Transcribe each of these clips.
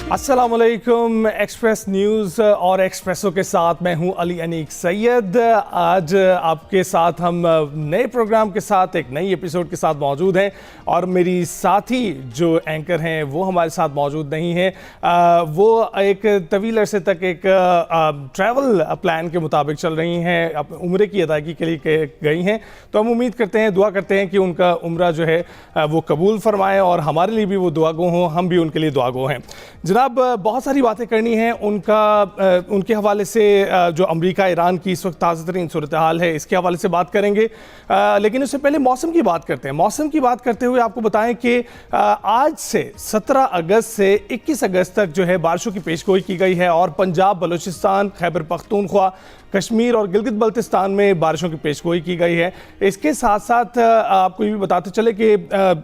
अस्सलामुअलैकुम। Express news और espresso के साथ मैं हूं अली अनीक सैयद। आज आपके साथ हम नए प्रोग्राम के साथ एक नई एपिसोड के साथ मौजूद हैं और मेरी साथी जो एंकर हैं वो हमारे साथ मौजूद नहीं हैं। वो एक तवील अरसे तक एक ट्रैवल प्लान के मुताबिक चल रही हैं, अपने उम्रे की अदायगी के लिए गई हैं। तो हम उम्मीद करते हैं, दुआ करते हैं कि उनका उम्रा जो है वो कबूल फरमाएँ और हमारे लिए भी वो दुआगो हों, हम भी उनके लिए दुआगो हैं। जनाब, बहुत सारी बातें करनी हैं उनके हवाले से। जो अमेरिका ईरान की इस वक्त ताज़ा तरीन सूरत हाल है, इसके हवाले से बात करेंगे। लेकिन उससे पहले मौसम की बात करते हैं। मौसम की बात करते हुए आपको बताएं कि आज से 17 अगस्त से 21 अगस्त तक जो है बारिशों की पेशगोई की गई है और पंजाब, बलूचिस्तान, खैबर पख्तूनख्वा, कश्मीर और गिलगित बल्तिस्तान में बारिशों की पेशगोई की गई है। इसके साथ साथ आपको ये भी बताते चले कि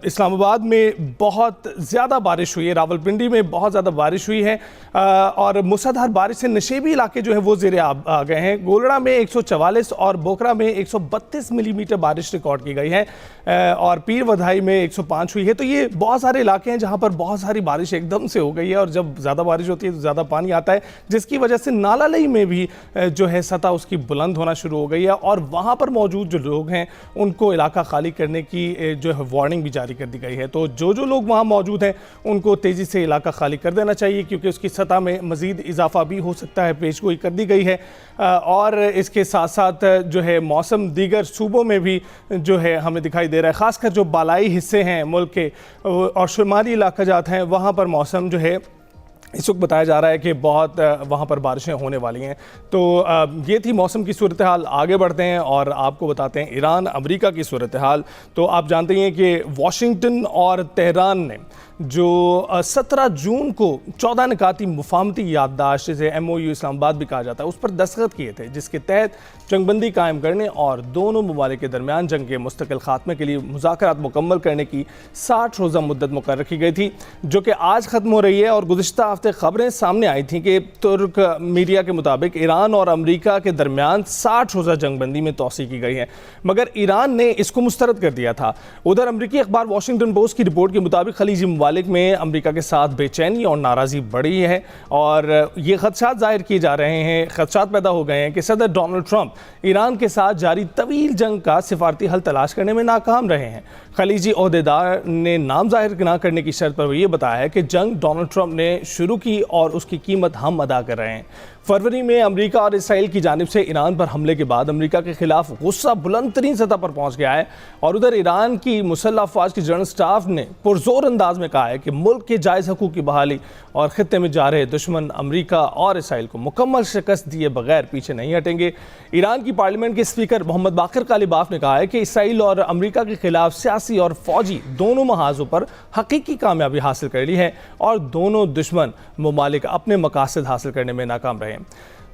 इस्लामाबाद में बहुत ज़्यादा बारिश हुई है, रावलपिंडी में बहुत ज़्यादा बारिश हुई है और मूसलाधार बारिश से नशेबी इलाके जो है वो ज़ेरे आब आ गए हैं। गोलड़ा में 144 और बोकरा में 132 मिलीमीटर बारिश रिकॉर्ड की गई है और पीर वधाई में 105 हुई है। तो ये बहुत सारे इलाके हैं जहाँ पर बहुत सारी बारिश एकदम से हो गई है और जब ज़्यादा बारिश होती है तो ज़्यादा पानी आता है, जिसकी वजह से नाला लई में भी जो है सतह उसकी बुलंद होना शुरू हो गई है और वहाँ पर मौजूद जो लोग हैं उनको इलाका खाली करने की जो है वार्निंग भी जारी कर दी गई है। तो जो लोग वहाँ मौजूद हैं उनको तेज़ी से इलाका खाली कर देना चाहिए क्योंकि उसकी सतह में मज़ीद इजाफा भी हो सकता है, पेशगोई कर दी गई है। और इसके साथ साथ जो है मौसम दीगर सूबों में भी जो है हमें दिखाई दे रहा है, ख़ासकर जो बालाई हिस्से हैं मुल्क के और शुमाली इलाका जात हैं वहाँ पर मौसम जो है इस वक्त बताया जा रहा है कि बहुत वहाँ पर बारिशें होने वाली हैं। तो ये थी मौसम की सूरत हाल। आगे बढ़ते हैं और आपको बताते हैं ईरान अमेरिका की सूरत हाल। तो आप जानते हैं कि वाशिंगटन और तेहरान ने जो 17 जून को 14 निकाती मुफाहमती याददाश्त, जिसे MOU इस्लामाबाद भी कहा जाता है, उस पर दस्तखत किए थे, जिसके तहत जंगबंदी कायम करने और दोनों ममालिक के दरमियान जंग के मुस्तकिल खात्मे के लिए मुज़ाकरात मुकम्मल करने की 60 रोज़ा मुद्दत मुकर्रर रखी गई थी, जो कि आज ख़त्म हो रही है। और गुज़िश्ता हफ्ते ख़बरें सामने आई थी कि तुर्क मीडिया के मुताबिक ईरान और अमेरिका के दरमियान 60 रोज़ा जंगबंदी में तोसी की गई है, मगर ईरान ने इसको मुस्तरद कर दिया था। उधर अमरीकी अखबार वाशिंगटन पोस्ट की रिपोर्ट के मुताबिक खलीजी ममालिक में अमेरिका के साथ बेचैनी और नाराज़ी बढ़ी है और ये खदशात जाहिर किए जा रहे हैं, खदशात पैदा हो गए हैं कि सदर डोनाल्ड ट्रंप ईरान के साथ जारी तवील जंग का सिफारती हल तलाश करने में नाकाम रहे हैं। खलीजी ओहदेदार ने नाम जाहिर न करने की शर्त पर यह बताया है कि जंग डोनाल्ड ट्रंप ने शुरू की और उसकी कीमत हम अदा कर रहे हैं। फरवरी में अमेरिका और इसराइल की जानिब से ईरान पर हमले के बाद अमेरिका के खिलाफ गुस्सा बुलंद तरीन सतह पर पहुंच गया है और उधर ईरान की मुसल्लह अफवाज की जनरल स्टाफ ने पुरजोर अंदाज में कहा है कि मुल्क के जायज़ हकूक़ की बहाली और खित्ते में जा रहे दुश्मन अमेरिका और इसराइल को मुकम्मल शिकस्त दिए बगैर पीछे नहीं हटेंगे। ईरान की पार्लियामेंट के स्पीकर मोहम्मद बाकर कालिबाफ ने कहा है कि इसराइल और अमेरिका के खिलाफ सियासी और फौजी दोनों महाजों पर हकीकी कामयाबी हासिल कर ली है और दोनों दुश्मन ममालिक अपने मकासद हासिल करने में नाकाम रहे।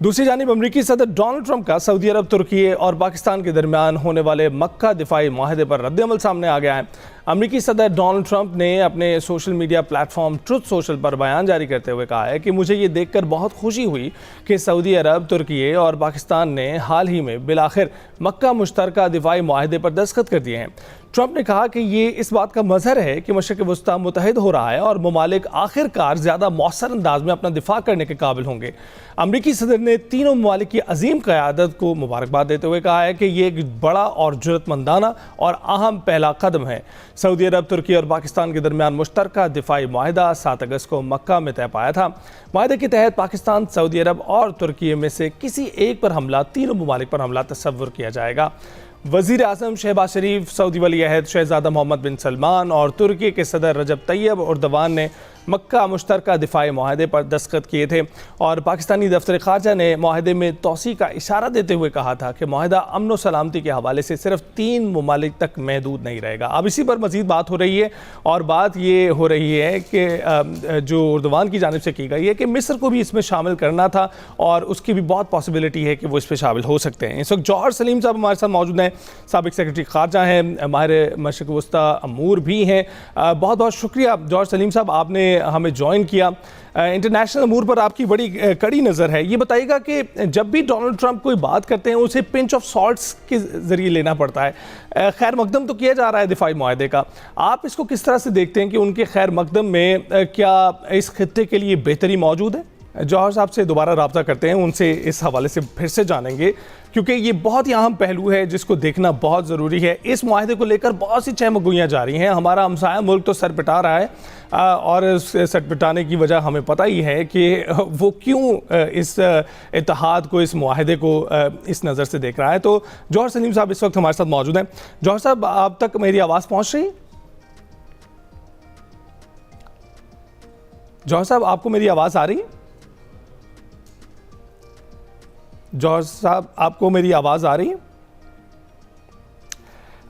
दूसरी जानिब अमरीकी सदर डोनाल्ड ट्रंप का सऊदी अरब, तुर्की और पाकिस्तान के दरमियान होने वाले मक्का दिफाई माहदे पर रद्द-ए-अमल सामने आ गया है। अमरीकी सदर डोनाल्ड ट्रंप ने अपने social media platform truth social पर बयान जारी करते हुए कहा है कि मुझे ये देखकर बहुत खुशी हुई कि सऊदी अरब, तुर्की और पाकिस्तान ने हाल ही में बिलाखिर मक्का मुश्तरका दिफाई माहदे पर दस्तखत कर दिए हैं। ट्रंप ने कहा कि ये इस बात का मज़हर है कि मशरिक़ वस्ता मुत्तहिद हो रहा है और ममालिक आखिरकार ज़्यादा मौसर अंदाज में अपना दिफा करने के काबिल होंगे। अमरीकी सदर ने तीनों ममालिक की अजीम क़यादत को मुबारकबाद देते हुए कहा है कि ये एक बड़ा और जुर्रतमंदाना और अहम पहला कदम है। सऊदी अरब, तुर्की और पाकिस्तान के दरमियान मुश्तरका दिफाई माहिदा 7 अगस्त को मक्का में तय पाया था। माहिदे के तहत पाकिस्तान, सऊदी अरब और तुर्की में से किसी एक पर हमला, तीनों ममालिक पर हमला तस्वुर किया जाएगा। वज़ीर आज़म शहबाज शरीफ, सऊदी वली अहद शहज़ादा मोहम्मद बिन सलमान और तुर्की के सदर रजब तैयब एर्दोगान ने मक्का मुश्तरका दिफाई माहदे पर दस्तखत किए थे और पाकिस्तानी दफ्तर ख़ारजा ने माहदे में तोसी का इशारा देते हुए कहा था कि माहदा अमन व सलामती के हवाले से सिर्फ 3 ममालिक तक महदूद नहीं रहेगा। अब इसी पर मज़ीद बात हो रही है और बात ये हो रही है कि जो एर्दोगान की जानिब से की गई है कि मिस्र को भी इसमें शामिल करना था और उसकी भी बहुत पॉसिबिलिटी है कि वो इस पर शामिल हो सकते हैं। इस वक्त जौहर सलीम साहब हमारे साथ मौजूद हैं, साबिक सेक्रेटरी ख़ारजा हैं, माहिर मशरिक़ वस्ता अमूर भी हैं। बहुत बहुत शुक्रिया जौहर सलीम साहब, आपने आपने हमें ज्वाइन किया। इंटरनेशनल अमूर पर आपकी बड़ी कड़ी नज़र है। ये बताइएगा कि जब भी डोनाल्ड ट्रंप कोई बात करते हैं उसे पिंच ऑफ सॉल्ट्स के ज़रिए लेना पड़ता है। खैर मकदम तो किया जा रहा है दिफाई मुआहदे का, आप इसको किस तरह से देखते हैं कि उनके खैर मकदम में क्या इस खित्ते के लिए बेहतरी मौजूद है? जौहर साहब से दोबारा रब्ता करते हैं, उनसे इस हवाले से फिर से जानेंगे, क्योंकि ये बहुत ही अहम पहलू है जिसको देखना बहुत ज़रूरी है। इस मुआहदे को लेकर बहुत सी चहमगोइयाँ जा रही हैं। हमारा हमसाया मुल्क तो सर पिटा रहा है और सर पिटाने की वजह हमें पता ही है कि वो क्यों इस इत्तेहाद को, इस मुआहदे को इस नज़र से देख रहा है। तो जौहर सलीम साहब इस वक्त हमारे साथ मौजूद हैं। जौहर साहब, आप तक मेरी आवाज़ पहुँच रही है? जौहर साहब, आपको मेरी आवाज़ आ रही है? जौहर साहब, आपको मेरी आवाज़ आ रही है?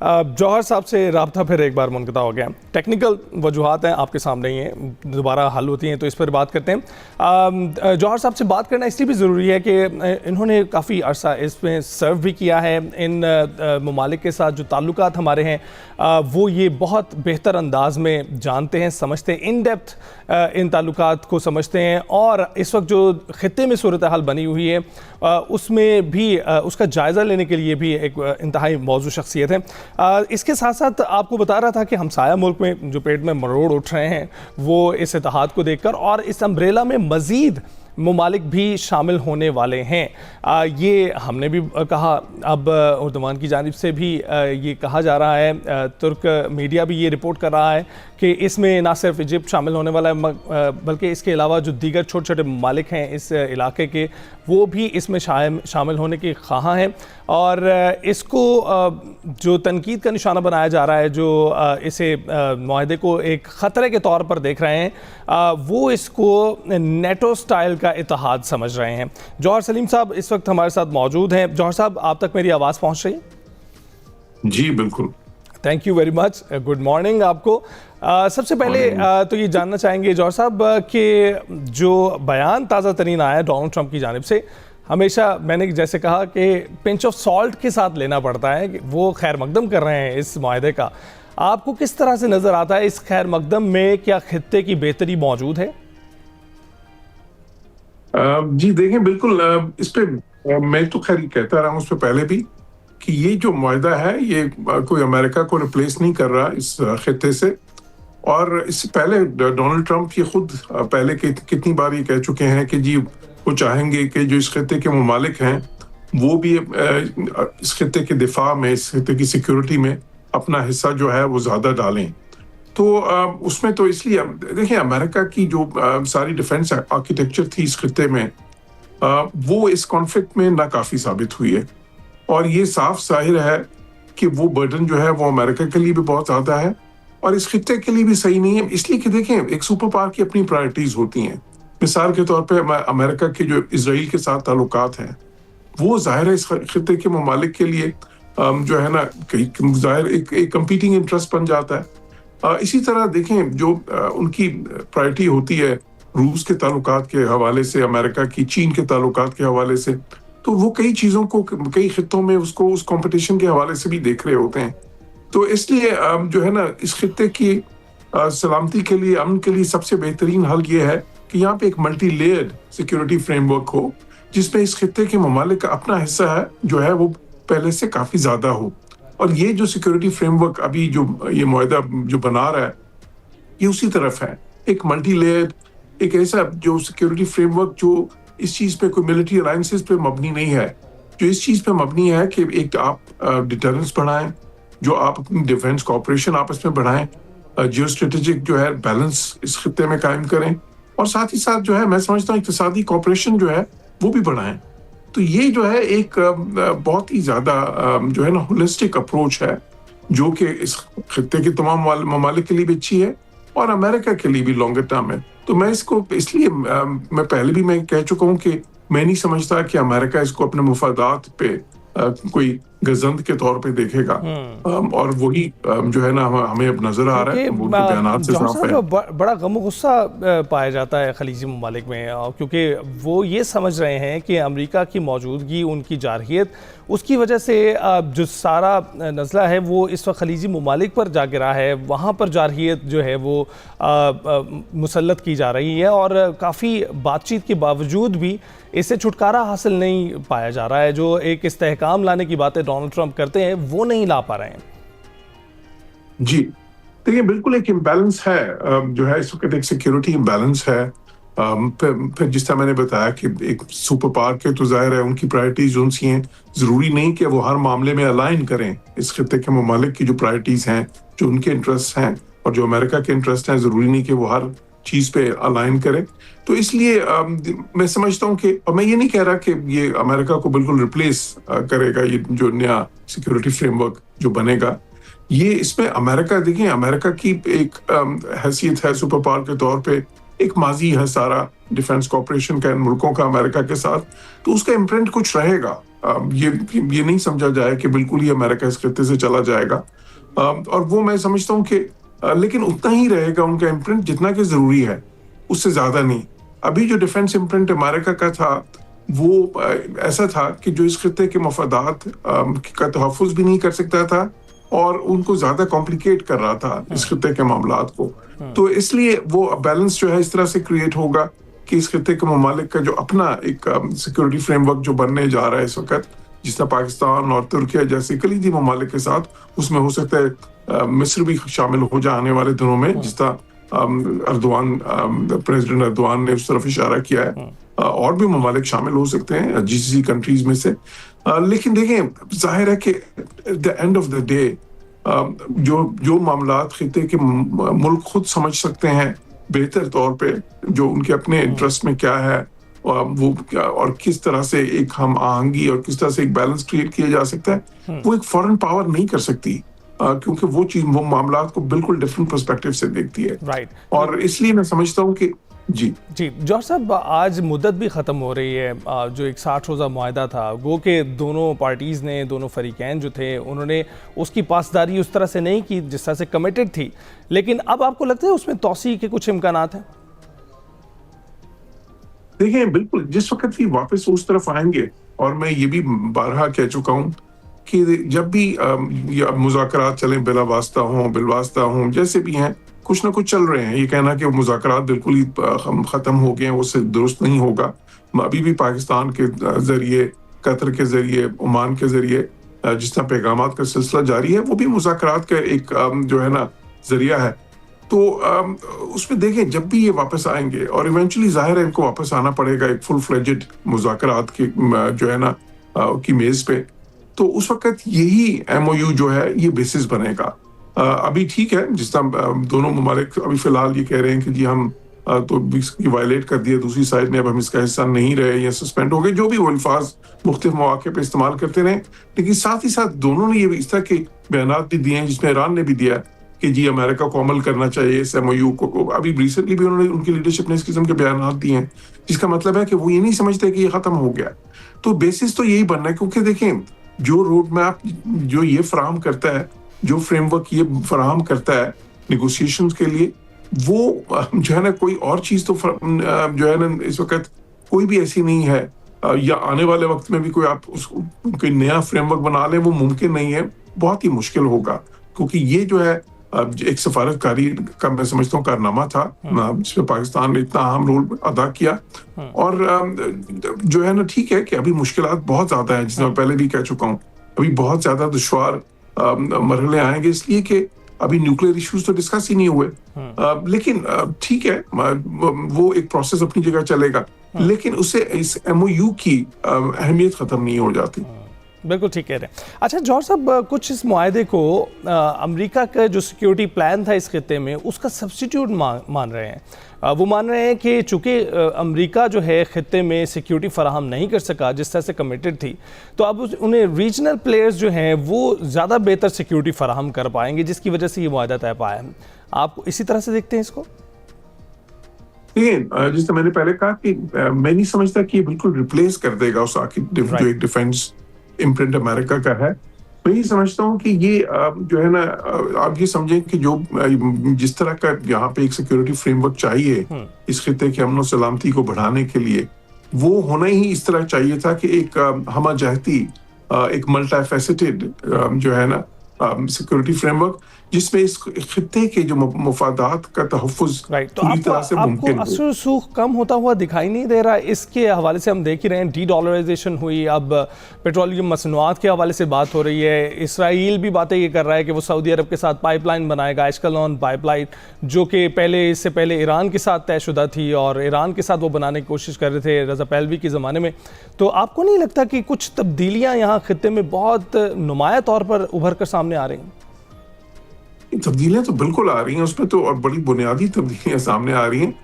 जौहर साहब से रब्ता फिर एक बार मुनक़ता हो गया। टेक्निकल वजूहात हैं, आपके सामने ही हैं, दोबारा हल होती हैं तो इस पर बात करते हैं। जौहर साहब से बात करना इसलिए भी ज़रूरी है कि इन्होंने काफ़ी अरसा इसमें सर्व भी किया है। इन ममालिक के साथ जो ताल्लुकात हमारे हैं वो ये बहुत बेहतर अंदाज में जानते हैं, समझते हैं, इन डेप्थ इन ताल्लुकात को समझते हैं। और इस वक्त जो ख़ित्ते में सूरत हाल बनी हुई है उसमें भी उसका जायज़ा लेने के लिए भी एक इंतहाई मौजूद शख्सियत है। इसके साथ साथ आपको बता रहा था कि हमसाया मुल्क में जो पेट में मरोड़ उठ रहे हैं वो इस इत्तेहाद को देखकर, और इस अम्ब्रेला में मज़ीद ममालिक भी शामिल होने वाले हैं। ये हमने भी कहा, अब उर्दुमान की जानिब से भी ये कहा जा रहा है, तुर्क मीडिया भी ये रिपोर्ट कर रहा है कि इसमें ना सिर्फ इजिप्ट शामिल होने वाला है बल्कि इसके अलावा जो दीगर छोटे छोटे ममालिक हैं इस इलाके के वो भी इसमें शामिल होने के ख़्वाह हैं। और इसको जो तनकीद का निशाना बनाया जा रहा है, जो इसे मुआहदे को एक ख़तरे के तौर पर देख रहे हैं, वो इसको नेटो स्टाइल का इत्तेहाद समझ रहे हैं। जौहर सलीम साहब इस वक्त हमारे साथ मौजूद हैं। जौहर साहब, आप तक मेरी आवाज़ पहुँच रही है? जी बिल्कुल। Thank you very much, good morning आपको। सबसे पहले तो ये जानना चाहेंगे जौहर साहब कि जो बयान ताज़ा तरीन आया है डोनाल्ड ट्रंप की जानिब से, हमेशा मैंने जैसे कहा कि पिंच ऑफ सॉल्ट के साथ लेना पड़ता है, कि वो खैर मकदम कर रहे हैं इस मुआहदे का। आपको किस तरह से नज़र आता है इस खैर मकदम में? क्या खित्ते की बेहतरी मौजूद है? जी देखें, बिल्कुल इस पे मैं तो खैर कहता रहा हूँ उस पर पहले भी कि ये जो मुआहदा है ये कोई अमेरिका को रिप्लेस नहीं कर रहा इस खित्ते से। और इससे पहले डोनाल्ड ट्रंप ये खुद पहले कितनी बार ये कह चुके हैं कि जी वो चाहेंगे कि जो इस खित्ते के ममालिक हैं वो भी इस खित्ते के दिफा में, इस खित्ते की सिक्योरिटी में अपना हिस्सा जो है वो ज़्यादा डालें। तो उसमें तो इसलिए देखिए अमेरिका की जो सारी डिफेंस आर्किटेक्चर थी इस खित्ते में वो इस कॉन्फ्लिक्ट में नाकाफी साबित हुई है। और ये साफ जाहिर है कि वो बर्डन जो है वो अमेरिका के लिए भी बहुत ज़्यादा है और इस खित्ते के लिए भी सही नहीं है। इसलिए कि देखें, एक सुपर पावर की अपनी प्रायोरिटीज़ होती हैं। मिसाल के तौर पे अमेरिका के जो इजराइल के साथ ताल्लुकात हैं वो जाहिर है इस खित्ते के ममालिक के लिए जो है ना जाहिर एक कंपीटिंग इंटरेस्ट बन जाता है। इसी तरह देखें जो उनकी प्रायोरिटी होती है रूस के ताल्लुकात के हवाले से, अमेरिका की चीन के ताल्लुकात के हवाले से, तो वो कई चीज़ों को कई खित्तों में उसको उस कंपटीशन के हवाले से भी देख रहे होते हैं। तो इसलिए जो है ना इस खित्ते की सलामती के लिए, अमन के लिए सबसे बेहतरीन हल ये है कि यहाँ पे एक मल्टी लेयर्ड सिक्योरिटी फ्रेमवर्क हो जिसमें इस खित्ते के ममालिक का अपना हिस्सा है जो है वो पहले से काफ़ी ज़्यादा हो। और ये जो सिक्योरिटी फ्रेमवर्क अभी जो ये मुआहदा जो बना रहा है ये उसी तरफ है, एक मल्टी लेयर्ड, एक ऐसा जो सिक्योरिटी फ्रेमवर्क जो इस चीज़ पे कोई मिलिट्री अलायंसेस पे मबनी नहीं है, जो इस चीज़ पे मबनी है कि एक आप डिटरेंस बढ़ाएं, जो आप अपनी डिफेंस कॉपरेशन आपस में बढ़ाएं, जियो स्ट्रेटेजिक जो है बैलेंस इस खित्ते में कायम करें और साथ ही साथ जो है मैं समझता हूँ इक़्तिसादी कॉपरेशन जो है वो भी बढ़ाएं। तो ये जो है एक बहुत ही ज़्यादा जो है ना होलिस्टिक अप्रोच है जो कि इस खित्ते के तमाम ममालिक के लिए भी अच्छी है और अमेरिका के लिए भी लॉन्गर टर्म है। तो मैं इसको इसलिए मैं पहले भी मैं कह चुका हूँ कि मैं नहीं समझता कि अमेरिका इसको अपने मुफादात पे कोई गजंद के तौर पे देखेगा। और वही जो है ना हमें अब नजर आ रहा है, वो उनके बयानात से साफ है। बड़ा गम गुस्सा पाया जाता है खलीजी ममालिक में, क्योंकि वो ये समझ रहे हैं कि अमेरिका की मौजूदगी, उनकी जारहियत, उसकी वजह से जो सारा नज़ला है वो इस वक्त खलीजी ममालिक पर जा गिरा है, वहाँ पर जारहियत जो है वो मुसल्लत की जा रही है और काफ़ी बातचीत के बावजूद भी इससे छुटकारा हासिल नहीं पाया जा रहा है। जो एक इस्तेहकाम लाने की बातें डोनाल्ड ट्रंप करते हैं वो नहीं ला पा रहे हैं। जी देखिए, बिल्कुल एक इम्बैलेंस है, जो है इस वक्त एक सिक्योरिटी इम्बैलेंस है। फिर जिस तरह मैंने बताया कि एक सुपर पावर के तो जाहिर है उनकी प्रायोरिटीज उनसी हैं, जरूरी नहीं कि वो हर मामले में अलाइन करें इस खित्ते के ममालिक की जो प्रायोरिटीज हैं, जो उनके इंटरेस्ट हैं और जो अमेरिका के इंटरेस्ट हैं, जरूरी नहीं कि वो हर चीज पे अलाइन करें। तो इसलिए मैं समझता हूँ कि, और मैं ये नहीं कह रहा कि ये अमेरिका को बिल्कुल रिप्लेस करेगा, ये जो नया सिक्योरिटी फ्रेमवर्क जो बनेगा, ये इसमें अमेरिका, देखिए अमेरिका की एक हैसियत है सुपर पावर के तौर पे, एक माजी है सारा डिफेंस कॉर्पोरेशन का इन मुल्कों का अमेरिका के साथ, तो उसका इम्प्रिंट कुछ रहेगा। ये नहीं समझा जाए कि बिल्कुल ही अमेरिका इस खित्ते से चला जाएगा, और वो मैं समझता हूँ कि लेकिन उतना ही रहेगा उनका इम्प्रिंट जितना कि जरूरी है, उससे ज्यादा नहीं। अभी जो डिफेंस इम्प्रिंट अमेरिका का था वो ऐसा था कि जो इस खित्ते के मफादात का तहफ़्फ़ुज़ भी नहीं कर सकता था और उनको ज्यादा कॉम्प्लिकेट कर रहा था इस खित्ते के मामलात को। तो इसलिए वो बैलेंस जो है इस तरह से क्रिएट होगा कि इस खित्ते के ममालिक का जो अपना एक सिक्योरिटी फ्रेमवर्क जो बनने जा रहा है इस वक्त, जिस तरह पाकिस्तान और तुर्किया जैसे कलीदी ममालिक के साथ, उसमें हो सकता है मिस्र भी शामिल हो जाए आने वाले दिनों में, जिस तरह प्रेसिडेंट अर्दवान ने उस तरफ इशारा किया है। और भी ममालिक शामिल हो सकते हैं जीसीसी कंट्रीज में से। लेकिन देखें, जाहिर है कि the end of the day जो मामलात खित्ते के मुल्क खुद समझ सकते हैं बेहतर तौर पे, जो उनके अपने इंटरेस्ट में क्या है वो और किस तरह से एक हम आहंगी और किस तरह से एक बैलेंस क्रिएट किया जा सकता है, वो एक फॉरेन पावर नहीं कर सकती, क्योंकि वो मामलात को बिल्कुल डिफरेंट पर्सपेक्टिव से देखती है। राइट। और इसलिए मैं समझता हूँ कि जी जौहर साहब, आज मुद्दत भी ख़त्म हो रही है। जो एक 60 रोज़ा मुआहदा था, गो के दोनों पार्टीज़ ने, दोनों फरीकैन जो थे, उन्होंने उसकी पासदारी उस तरह से नहीं की जिस तरह से कमिटेड थी, लेकिन अब आपको लगता है उसमें तौसी के कुछ इम्कानात हैं? देखिए, बिल्कुल जिस वक्त भी वापस उस तरफ आएंगे, और मैं ये भी बारहा कह चुका हूँ कि जब भी मुज़ाकरात चलें, बिला वास्ता हों, बिलवास्ता हों, जैसे भी हैं, कुछ ना कुछ चल रहे हैं। ये कहना कि मुज़ाकरात बिल्कुल ही ख़त्म हो गए हैं, वो से दुरुस्त नहीं होगा। अभी भी पाकिस्तान के ज़रिए, कतर के ज़रिए, ओमान के ज़रिए जिस तरह पैगामात का सिलसिला जारी है, वो भी मुज़ाकरात का एक जो है ना ज़रिया है। तो उसमें देखें, जब भी ये वापस आएंगे, और इवेंचुअली जाहिर है इनको वापस आना पड़ेगा एक फुल फ्लेजेड मुज़ाकरात की जो है ना की मेज़ पे, तो उस वक्त यही MOU जो है ये बेसिस बनेगा। अभी ठीक है, जिस तरह दोनों ममालिक अभी फिलहाल ये कह रहे हैं कि जी हम तो वायलेट कर दिया, दूसरी साइड ने अब हम इसका हिस्सा नहीं रहे या सस्पेंड हो गए, जो भी वो अल्फाज मुख्तलिफ मौके पे इस्तेमाल करते रहे, लेकिन साथ ही साथ दोनों ने ये इस तरह के बयानात भी दिए हैं, जिसमें ईरान ने भी दिया कि जी अमेरिका को अमल करना चाहिए इस MOU को। अभी रिसेंटली भी उन्होंने, उनकी लीडरशिप ने इस किस्म के बयानात दिए हैं, जिसका मतलब है कि वो ये नहीं समझते कि ये खत्म हो गया। तो बेसिस तो यही बनना है, क्योंकि देखें जो रोड मैप जो ये फराहम करता है, जो फ्रेमवर्क ये फराहम करता है नेगोशिएशंस के लिए, वो जो है ना कोई और चीज तो जो है ना इस वक्त कोई भी ऐसी नहीं है, या आने वाले वक्त में भी कोई आप कोई नया फ्रेमवर्क बना ले, वो मुमकिन नहीं है, बहुत ही मुश्किल होगा। क्योंकि ये जो है एक सफारतकारी का मैं समझता हूँ कारनामा था, जिसमें पाकिस्तान ने इतना अहम रोल अदा किया। और जो है ना ठीक है कि अभी मुश्किलात बहुत ज्यादा हैं, जिसमें मैं पहले भी कह चुका हूँ, अभी बहुत ज्यादा दुश्वार मरहले आएंगे, इसलिए कि अभी न्यूक्लियर इश्यूज तो डिस्कस ही नहीं हुए। लेकिन ठीक है, वो एक प्रोसेस अपनी जगह चलेगा, लेकिन उससे इस MOU की अहमियत खत्म नहीं हो जाती। बिल्कुल ठीक कह रहे हैं। अच्छा जौहर साहब, कुछ इस मुआहदे को अमेरिका का जो सिक्योरिटी प्लान था इस खित्ते में, उसका सब्स्टिट्यूट मान रहे हैं। वो मान रहे हैं कि चूंकि अमेरिका जो है खित्ते में सिक्योरिटी फराहम नहीं कर सका जिस तरह से कमिटेड थी, तो अब उन्हें रीजनल प्लेयर्स जो हैं वो ज़्यादा बेहतर सिक्योरिटी फराहम कर पाएंगे, जिसकी वजह से ये मुआहदा तय पाया है। आप इसी तरह से देखते हैं इसको? जिस तरह मैंने पहले कहा कि मैं नहीं समझता कि ये बिल्कुल रिप्लेस कर देगा उस जो एक डिफेंस इम्प्रिंट अमेरिका का है। मैं ये समझता हूँ कि ये जो है ना, आप ये समझें कि जो जिस तरह का यहाँ पे एक सिक्योरिटी फ्रेमवर्क चाहिए इस खित्ते की अमन और सलामती को बढ़ाने के लिए, वो होना ही इस तरह चाहिए था कि एक हमजहती, एक मल्टीफेसेटेड जो है ना सिक्योरिटी फ्रेमवर्क, जिसमें इस खित्ते के जो मफादात का तहफ़्फ़ुज़ राइट, तो पूरी तरह से आपको मुमकिन हो। असर सूख कम होता हुआ दिखाई नहीं दे रहा? इसके हवाले से हम देख ही रहे हैं, डी डॉलराइजेशन हुई, अब पेट्रोलियम मसनूआत के हवाले से बात हो रही है। इसराइल भी बातें ये कर रहा है कि वो सऊदी अरब के साथ पाइपलाइन बनाएगा, एश्केलॉन पाइपलाइन, जो कि इससे पहले ईरान के साथ तयशुदा थी और ईरान के साथ वो बनाने की कोशिश कर रहे थे रज़ा पहलवी के ज़माने में। तो आपको नहीं लगता कि कुछ तब्दीलियाँ यहाँ खित्ते में बहुत नुमाया तौर पर उभर कर सामने आ रही हैं? तब्दीलियां तो बिल्कुल आ रही हैं उसमें तो, और बड़ी बुनियादी तब्दीलियां सामने आ रही हैं,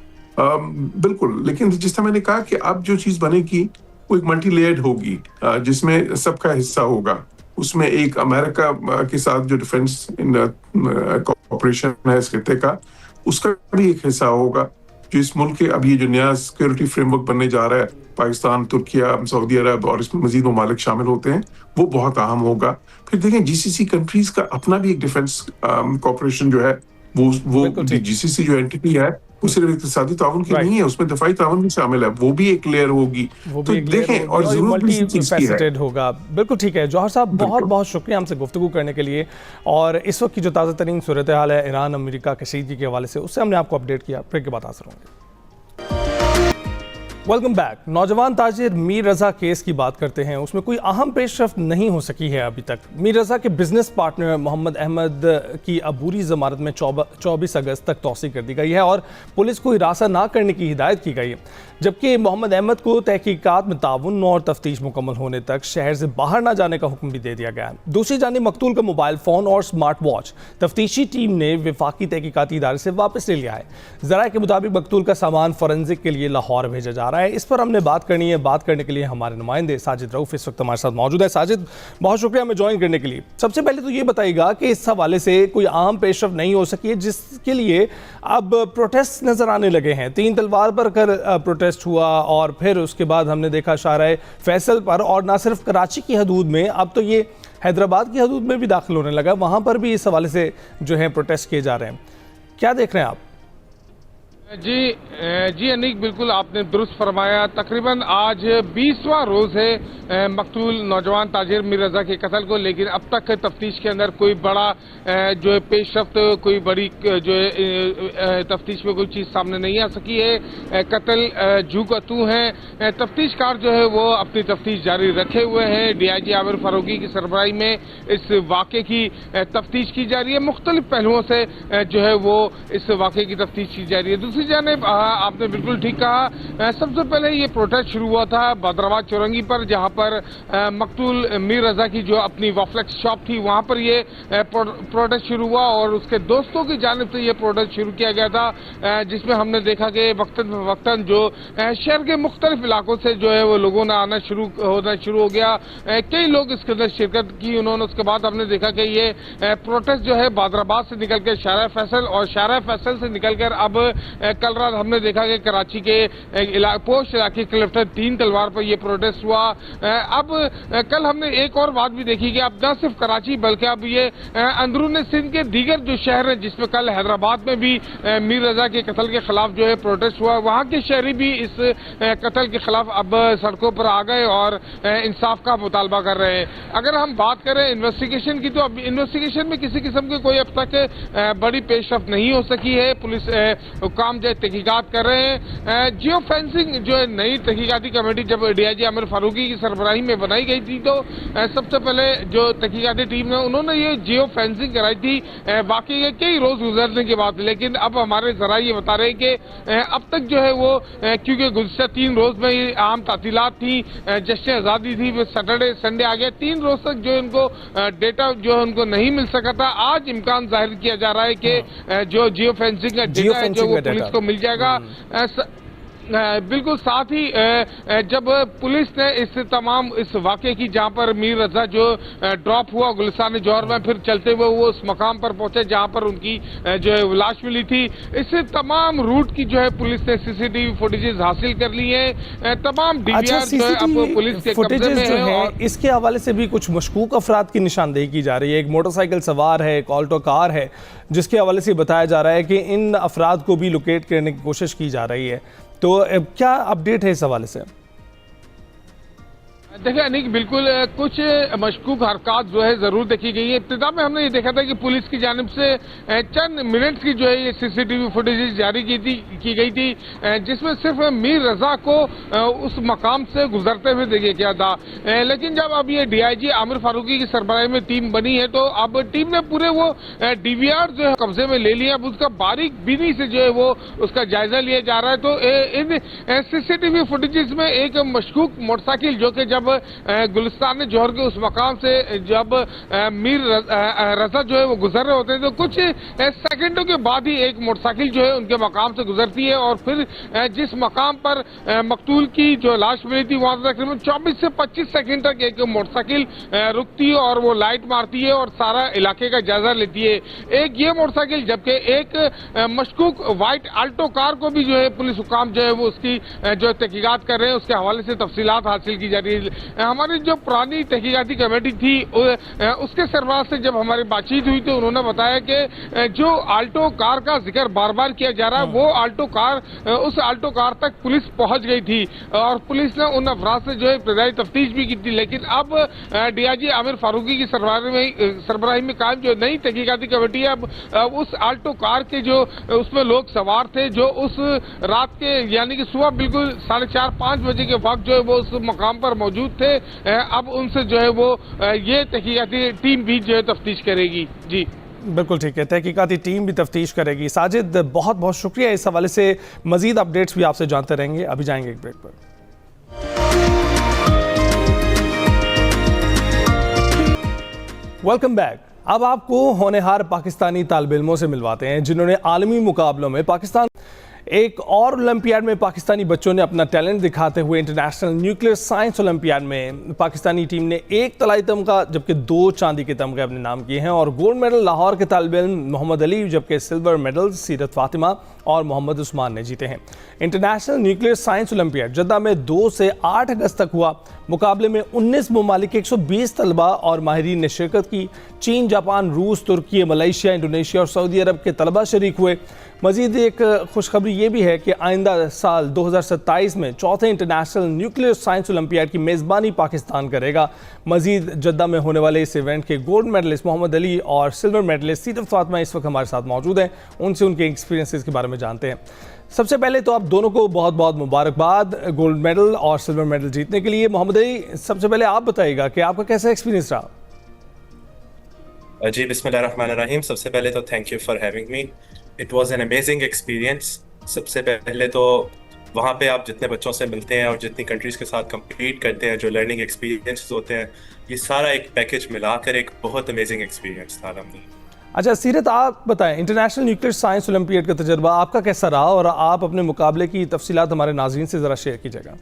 बिल्कुल। लेकिन जिस तरह मैंने कहा कि अब जो चीज बनेगी वो एक मल्टी लेयर्ड होगी, जिसमें सबका हिस्सा होगा। उसमें एक अमेरिका के साथ जो डिफेंस कॉपरेशन है इस खित्ते का, उसका भी एक हिस्सा होगा। जो इस मुल्क के अब ये जो नया सिक्योरिटी फ्रेमवर्क बनने जा रहा है, पाकिस्तान, तुर्किया, सऊदी अरब और इसमें मजीद ममालिक शामिल होते हैं, वो बहुत अहम होगा। फिर देखें जीसीसी कंट्रीज का अपना भी एक डिफेंस कॉपरेशन जो है, वो जीसीसी जो एंटिटी है वो सिर्फ इक़्तिसादी ताउन की नहीं है, उसमें दफाई ताउन भी शामिल है, वो भी एक लेयर होगी। तो देखें, और जरूरत भी इसी चीज़ की है। होगा। बिल्कुल ठीक है जौहर साहब, बहुत बहुत शुक्रिया हमसे गुफ्तगू करने के लिए। और इस वक्त की जो ताज़ा तरीन सूरत हाल है ईरान अमेरिका कशीदगी के हवाले से, उससे हमने आपको अपडेट किया। फिर के बाद हाजिर होंगे। Welcome back. नौजवान ताजिर मीर रज़ा केस की बात करते हैं। उसमें कोई अहम पेशरफ्त नहीं हो सकी है अभी तक। मीर रज़ा के बिजनेस पार्टनर मोहम्मद अहमद की अबूरी ज़मानत में 24 अगस्त तक तौसीक़ कर दी गई है और पुलिस को हिरासत ना करने की हिदायत की गई है, जबकि मोहम्मद अहमद को तहकीकात में ताउन और तफ्तीश मुकम्मल होने तक शहर से बाहर ना जाने का हुक्म भी दे दिया गया है। दूसरी जानिब मकतूल का मोबाइल फ़ोन और स्मार्ट वॉच तफ्तीशी टीम ने वफाकी तहकीकाती इदारे से वापस ले लिया है। ज़राए के मुताबिक मकतूल का सामान फोरेंसिक के लिए लाहौर भेजा जा रहा है। इस पर हमने बात करनी है। बात करने के लिए हमारे नुमाइंदे साजिद रऊफ इस वक्त हमारे साथ मौजूद है। साजिद, बहुत शुक्रिया हमें ज्वाइन करने के लिए। सबसे पहले तो ये बताइएगा कि इस हवाले से कोई आम पेशरफ नहीं हो सकी है, जिसके लिए अब प्रोटेस्ट नजर आने लगे हैं। 3 तलवार पर कर प्रोटेस्ट हुआ और फिर उसके बाद हमने देखा शाहराह फैसल पर, और ना सिर्फ कराची की हदूद में, अब तो ये हैदराबाद की हदूद में भी दाखिल होने लगा। वहाँ पर भी इस हवाले से जो है प्रोटेस्ट किए जा रहे हैं। क्या देख रहे हैं आप? जी अनीक, बिल्कुल आपने दुरुस्त फरमाया। तकरीबन आज 20वां रोज़ है मकतूल नौजवान ताजिर मीर रज़ा के कत्ल को, लेकिन अब तक तफ्तीश के अंदर कोई बड़ा जो है पेशरफ्त, कोई बड़ी जो है तफ्तीश में कोई चीज़ सामने नहीं आ सकी है। कत्ल जू का तू है। तफ्तीशकार जो है वो अपनी तफ्तीश जारी रखे हुए हैं। DIG आमिर फारूकी की सरबराही में इस वाक़े की तफ्तीश की जा रही है। मुख्तलिफ पहलुओं से जो है वो इस वाक़े की तफ्तीश की जा रही है। दूसरी जानिब आपने बिल्कुल ठीक कहा, सबसे पहले ये प्रोटेस्ट शुरू हुआ था बदराबाद चौरंगी पर, जहां पर मकतूल मीर रज़ा की जो अपनी वॉफ्लेक्स शॉप थी वहां पर ये प्रोटेस्ट शुरू हुआ और उसके दोस्तों की जानिब से ये प्रोटेस्ट शुरू किया गया था, जिसमें हमने देखा कि वक्तन जो शहर के मुख्तलिफ इलाकों से जो है वो लोगों ने आना शुरू हो गया। कई लोग इसके अंदर शिरकत की उन्होंने। उसके बाद हमने देखा कि ये प्रोटेस्ट जो है बदराबाद से निकल कर शाहराह फैसल और शाहराह फैसल से निकलकर अब कल रात हमने देखा कि कराची के पोस्ट इलाके क्लिफ्टन 3 तलवार पर यह प्रोटेस्ट हुआ। अब कल हमने एक और बात भी देखी कि अब न सिर्फ कराची बल्कि अब ये अंदरून सिंध के दीगर जो शहर हैं, जिसमें कल हैदराबाद में भी मीर रज़ा के कत्ल के खिलाफ जो है प्रोटेस्ट हुआ, वहाँ के शहरी भी इस कत्ल के खिलाफ अब सड़कों पर आ गए और इंसाफ का मुतालबा कर रहे हैं। अगर हम बात करें इन्वेस्टिगेशन की, तो अब इन्वेस्टिगेशन में किसी किस्म की कोई अब तक बड़ी पेशरफ्त नहीं हो सकी है। पुलिस काम जो तहकीकात कर रहे हैं। जियो फेंसिंग जो है नई तहकीकाती कमेटी जब DIG आमिर फारूकी की सरबराही में बनाई गई थी, तो सबसे पहले जो तहकीकाती टीम है उन्होंने ये जियो फेंसिंग कराई थी। बाकी के कई रोज गुजरने के बाद, लेकिन अब हमारे जरा ये बता रहे हैं कि अब तक जो है वो क्योंकि गुज़श्ता 3 रोज में ये आम तातीलात थी, जश्न आज़ादी थी, सैटरडे संडे आ गया, 3 रोज तक जो इनको डेटा जो है उनको नहीं मिल सका था। आज इम्कान जाहिर किया जा रहा है कि जो जियो फेंसिंग का डेटा है जो वो पुलिस को मिल जाएगा। बिल्कुल, साथ ही जब पुलिस ने इस वाक़े की जहां पर मीर रजा जो ड्रॉप हुआ गुलिस्तान जौहर में, फिर चलते हुए वो उस मकाम पर पहुंचे जहां पर उनकी जो है लाश मिली थी, इस तमाम रूट की जो है पुलिस ने सीसीटीवी फुटेजेस हासिल कर ली है। तमाम डीवीआर जो है अब पुलिस के कब्जे में है। और इसके हवाले से भी कुछ मशकूक अफराद की निशानदेही की जा रही है। एक मोटरसाइकिल सवार है, एक ऑल्टो कार है, जिसके हवाले से बताया जा रहा है कि इन अफराद को भी लोकेट करने की कोशिश की जा रही है। तो क्या अपडेट है इस हवाले से? देखिए अनिक, बिल्कुल कुछ मशकूक हरकत जो है जरूर देखी गई है। इब्तिदा में हमने ये देखा था कि पुलिस की जानिब से चंद मिनट्स की जो है ये सीसीटीवी फुटेज जारी की गई थी, जिसमें सिर्फ मीर रजा को उस मकाम से गुजरते हुए देखा गया था। लेकिन जब अब ये डीआईजी आमिर फारूकी की सरबराही में टीम बनी है, तो अब टीम ने पूरे वो डीवीआर जो है कब्जे में ले लिया। अब उसका बारीक बीनी से जो है वो उसका जायजा लिया जा रहा है। तो इन सीसीटीवी फुटेजेस में एक मशकूक मोटरसाइकिल जो कि जब गुलिस्तान जौहर के उस मकाम से जब मीर रजा जो है वो गुजर रहे होते हैं, तो कुछ सेकंडों के बाद ही एक मोटरसाइकिल जो है उनके मकाम से गुजरती है और फिर जिस मकाम पर मकतूल की जो लाश मिली थी वहां से तकरीबन 24 से 25 सेकंड तक एक मोटरसाइकिल रुकती है और वो लाइट मारती है और सारा इलाके का जायजा लेती है। एक ये मोटरसाइकिल, जबकि एक मशकूक व्हाइट आल्टो कार को भी जो है पुलिस हुकाम जो है वो उसकी जो तहकीकात कर रहे हैं, उसके हवाले से तफसीलात हासिल की जा रही है। हमारी जो पुरानी तहकीकाती कमेटी थी उसके सरबराह से जब हमारी बातचीत हुई तो उन्होंने बताया कि जो आल्टो कार का जिक्र बार बार किया जा रहा है, वो आल्टो कार उस आल्टो कार तक पुलिस पहुंच गई थी और पुलिस ने उन अफराद से जो है इब्तिदाई तफ्तीश भी की थी। लेकिन अब डीआईजी आमिर फारूकी की सरबराही में कायम जो नई तहकीकाती कमेटी है, अब उस आल्टो कार के जो उसमें लोग सवार थे जो उस रात के यानी कि सुबह बिल्कुल 4:30-5 बजे के वक्त जो है वो उस मकाम पर मौजूद थे, अब उनसे जो है वो ये तहकीकाती टीम भी जो है तफ्तीश करेगी। जी बिल्कुल ठीक है, तहकीकाती टीम भी तफ्तीश करेगी। साजिद, बहुत बहुत शुक्रिया। इस हवाले से मजीद अपडेट्स भी आपसे जानते रहेंगे। अभी जाएंगे एक ब्रेक पर। Welcome back. अब आपको होनहार पाकिस्तानी तालिब इल्मों से मिलवाते हैं जिन्होंने आलमी मुकाबलों में पाकिस्तान एक और ओलंपियाड में पाकिस्तानी बच्चों ने अपना टैलेंट दिखाते हुए इंटरनेशनल न्यूक्लियर साइंस ओलंपियाड में पाकिस्तानी टीम ने 1 तलाई तमगा जबकि 2 चांदी के तमगे अपने नाम किए हैं और गोल्ड मेडल लाहौर के तालिब इल्म मोहम्मद अली जबकि सिल्वर मेडल सीरत फातिमा और मोहम्मद उस्मान ने जीते हैं। International nuclear science olympiad Jeddah में 2 से 8 अगस्त तक हुआ। मुकाबले में 19 ममालिक के 120 तलबा और माहिरीन ने शिरकत की। चीन, जापान, रूस, तुर्की, मलेशिया, इंडोनेशिया और सऊदी अरब के तलबा शरीक हुए। मजीद एक खुशखबरी ये भी है कि आइंदा साल 2027 में चौथे इंटरनेशनल न्यूक्लियर साइंस ओलंपियाड की मेज़बानी पाकिस्तान करेगा। मजीद जद्दा में होने वाले इस इवेंट के गोल्ड मेडलिस्ट मोहम्मद अली और सिल्वर मेडलिस्ट सीरत फातिमा इस वक्त हमारे साथ मौजूद हैं। उनसे उनके एक्सपीरियंसेस के बारे में जानते हैं। सबसे पहले तो आप दोनों को बहुत बहुत मुबारकबाद गोल्ड मेडल और सिल्वर मेडल जीतने के लिए। मोहम्मद अली, सबसे पहले आप बताइएगा कि आपका कैसा एक्सपीरियंस रहा? जी बिस्मिल्लाहिर्रहमानिर्रहीम। सबसे पहले तो thank you for having me. It was an amazing experience. सबसे पहले तो वहाँ पे आप जितने बच्चों से मिलते हैं और जितनी कंट्रीज़ के साथ कम्पीट करते हैं, जो लर्निंग एक्सपीरियंस होते हैं, ये सारा एक पैकेज मिलाकर एक बहुत अमेजिंग एक्सपीरियंस था अलहम्दुलिल्लाह। अच्छा सीरत, आप बताएं इंटरनेशनल न्यूक्लियर साइंस ओलंपियाड का तजुर्बा आपका कैसा रहा और आप अपने मुकाबले की तफसीलात हमारे नाज़रीन से ज़रा शेयर कीजिएगा।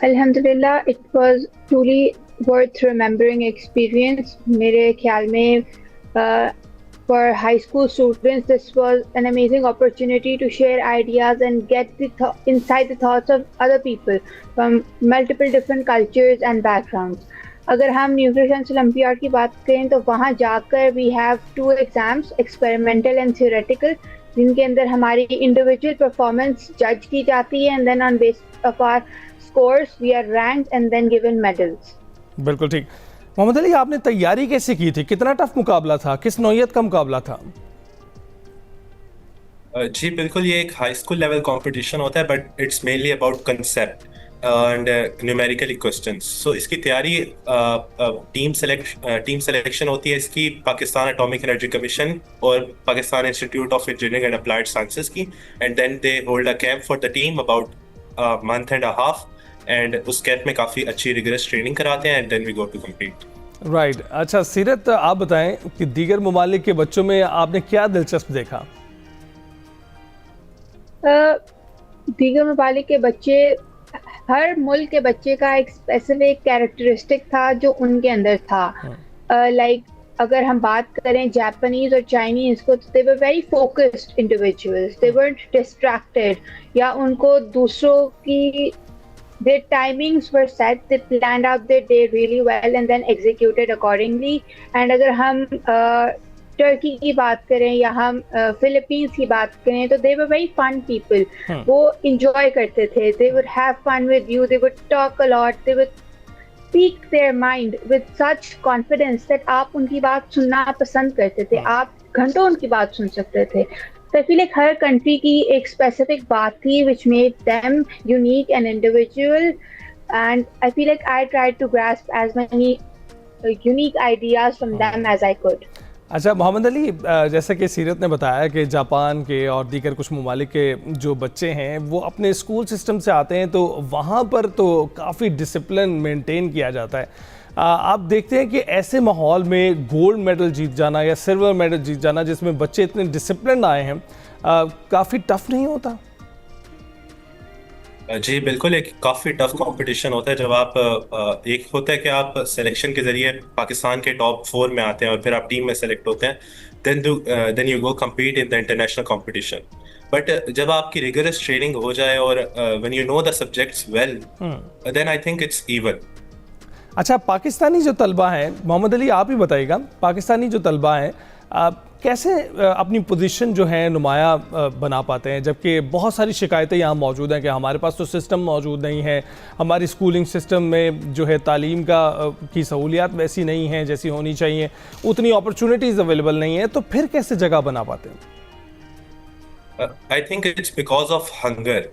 अल्हम्दुलिल्लाह, it was truly worth remembering experience. मेरे ख्याल में for high school students, this was an amazing opportunity to share ideas and get the inside the thoughts of other people from multiple different cultures and backgrounds. अगर हम nuclear science olympiad की बात करें तो वहाँ जाकर we have 2 exams, experimental and theoretical, जिनके अंदर हमारी individual performance जज की जाती है and then on basis of our scores we are ranked and then given medals. बिल्कुल ठीक। मोहम्मद अली, आपने तैयारी कैसे की थी? कितना टफ मुकाबला था? किस नौइयत का मुकाबला था? जी बिल्कुल, ये एक हाई स्कूल लेवल कंपटीशन होता है but it's mainly about concept and numerical questions. So इसकी तैयारी टीम सिलेक्शन होती है इसकी पाकिस्तान एटॉमिक एनर्जी कमीशन और Pakistan institute of engineering and applied sciences की, and then they hold a camp for the team about month and a half, and उस camp में काफ़ी अच्छी रिगरस ट्रेनिंग कराते हैं and then we go to compete. Right. अच्छा सीरत, आप बताएं कि दीगर ममालिक के बच्चों में आपने क्या दिलचस्प देखा? दीगर ममालिक के बच्चे, हर मुल्क के बच्चे का एक स्पेसिफिक कैरेक्टरिस्टिक था जो उनके अंदर था. लाइक अगर हम बात करें जापानीज और चाइनीज को, तो they were very focused individuals, they weren't distracted, या उनको दूसरों की their timings were set, they planned out their day really well and then executed accordingly. And अगर हम टर्की की बात करें या हम फिलीपींस की बात करें, तो they were very fun people. वो enjoy करते थे, they would have fun with you, they would talk a lot, they would speak their mind with such confidence that आप उनकी बात सुनना पसंद करते थे, आप घंटों उनकी बात सुन सकते थे. So I feel like her country की एक specific बात थी which made them unique and individual, and I feel like I tried to grasp as many unique ideas from them as I could. अच्छा मोहम्मद अली, जैसा कि सीरत ने बताया कि जापान के और दीगर कुछ ममालिक के जो बच्चे हैं वो अपने स्कूल सिस्टम से आते हैं, तो वहाँ पर तो काफ़ी डिसिप्लिन मेंटेन किया जाता है. आप देखते हैं कि ऐसे माहौल में गोल्ड मेडल जीत जाना या सिल्वर मेडल जीत जाना जिसमें बच्चे इतने डिसिप्लिन आए हैं, काफ़ी टफ नहीं होता? जी बिल्कुल, एक काफ़ी टफ कंपटीशन होता है जब आप एक होता है कि आप सिलेक्शन के जरिए पाकिस्तान के टॉप 4 में आते हैं और फिर आप टीम में सेलेक्ट होते हैं, then you go compete in the international competition. But जब आपकी रिगरस ट्रेनिंग हो जाए और when you know the subjects well, then I think it's even. अच्छा, पाकिस्तानी जो तलबा हैं, मोहम्मद अली आप ही बताइएगा, पाकिस्तानी जो तलबा हैं कैसे अपनी पोजीशन जो है नुमाया बना पाते हैं, जबकि बहुत सारी शिकायतें यहाँ मौजूद हैं कि हमारे पास तो सिस्टम मौजूद नहीं है, हमारी स्कूलिंग सिस्टम में जो है तालीम की सहूलियात वैसी नहीं हैं जैसी होनी चाहिए, उतनी अपॉर्चुनिटीज़ अवेलेबल नहीं है, तो फिर कैसे जगह बना पाते हैं? आई think it's because of hunger.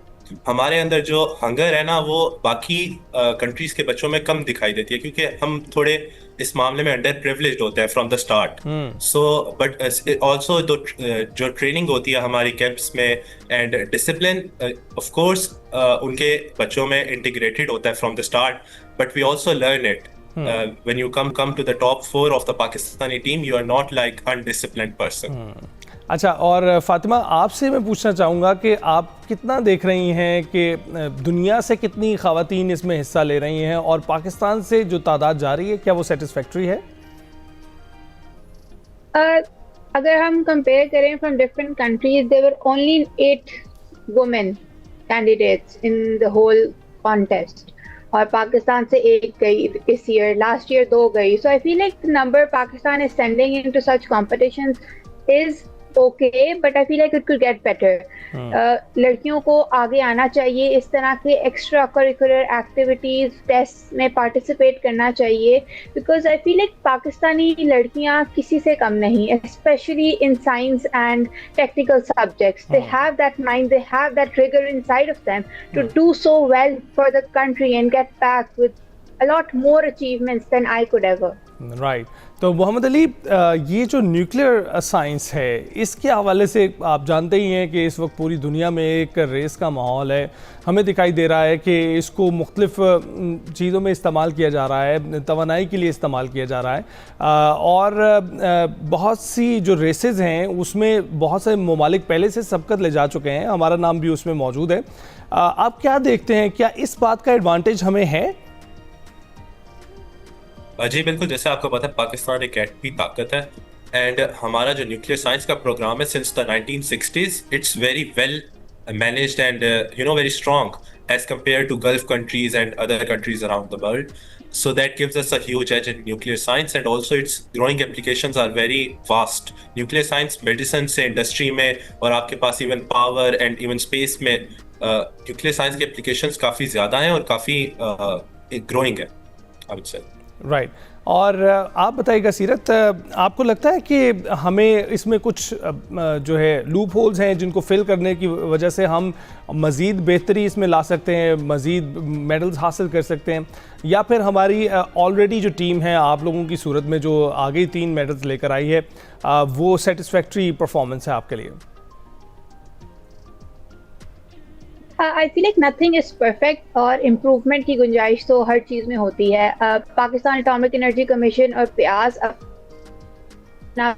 हमारे अंदर जो हंगर है ना, वो बाकी कंट्रीज के बच्चों में कम दिखाई देती है क्योंकि हम थोड़े इस मामले में अंडर प्रिविलेज्ड होते हैं from the start. So but also जो ट्रेनिंग होती है हमारी कैंप्स में एंड डिसिप्लिन ऑफ कोर्स उनके बच्चों में इंटीग्रेटेड होता है from the start, but we also learn it. When you come to the top 4 of the Pakistani team, you are not like undisciplined person. अच्छा, और फातिमा आपसे मैं पूछना चाहूँगा कि आप कितना देख रही हैं कि दुनिया से कितनी ख़वातीन इसमें हिस्सा ले रही हैं और पाकिस्तान से जो तादाद जा रही है, क्या वो सेटिस्फैक्ट्री है? अगर हम कंपेयर करें from different countries, there were only 8 women candidates in the whole contest, और पाकिस्तान से 1 गई इस ईयर, लास्ट ईयर 2 गई. So I feel like the number Pakistan is sending into such competitions is okay, but I feel like it could get better. लड़कियों को आगे आना चाहिए, इस तरह के एक्स्ट्रा करिकुलर एक्टिविटीज, टेस्ट में पार्टिसिपेट करना चाहिए, because I feel like Pakistani लड़कियां किसी से कम नहीं, specially in science and technical subjects. They have that mind, they have that trigger inside of them to do so well for the country and get back with a lot more achievements than I could ever. Right. तो मोहम्मद अली, ये जो nuclear science है, इसके हवाले से आप जानते ही हैं कि इस वक्त पूरी दुनिया में एक रेस का माहौल है. हमें दिखाई दे रहा है कि इसको मुख्तलिफ चीज़ों में इस्तेमाल किया जा रहा है, तवानाई के लिए इस्तेमाल किया जा रहा है, और बहुत सी जो रेसेस हैं उसमें बहुत से ममालिक पहले से सबकत ले जा चुके हैं, हमारा नाम भी उसमें मौजूद है. आप क्या देखते हैं, क्या इस बात का एडवांटेज हमें है? जी बिल्कुल, जैसे आपको पता है पाकिस्तान एक एटमी ताकत है एंड हमारा जो न्यूक्लियर साइंस का प्रोग्राम है since the 1960s, it's very well managed and you know very strong as compared to Gulf countries and other countries around the world. So that gives us a huge edge in nuclear science, and also its growing applications are very vast. Nuclear science, medicine से industry में, और आपके पास even power and even space में nuclear science के applications काफ़ी ज़्यादा हैं और काफ़ी growing है, I would say. राइट. और आप बताइएगा सीरत, आपको लगता है कि हमें इसमें कुछ जो है लूप होल्स हैं जिनको फिल करने की वजह से हम मज़ीद बेहतरी इसमें ला सकते हैं, मज़ीद मेडल्स हासिल कर सकते हैं, या फिर हमारी ऑलरेडी जो टीम है आप लोगों की सूरत में जो आगे 3 मेडल्स लेकर आई है, वो सेटिस्फैक्ट्री परफॉर्मेंस है आपके लिए? I feel like nothing is perfect और इम्प्रूवमेंट की गुंजाइश तो हर चीज़ में होती है. पाकिस्तान एटॉमिक एनर्जी कमीशन और प्याज अपना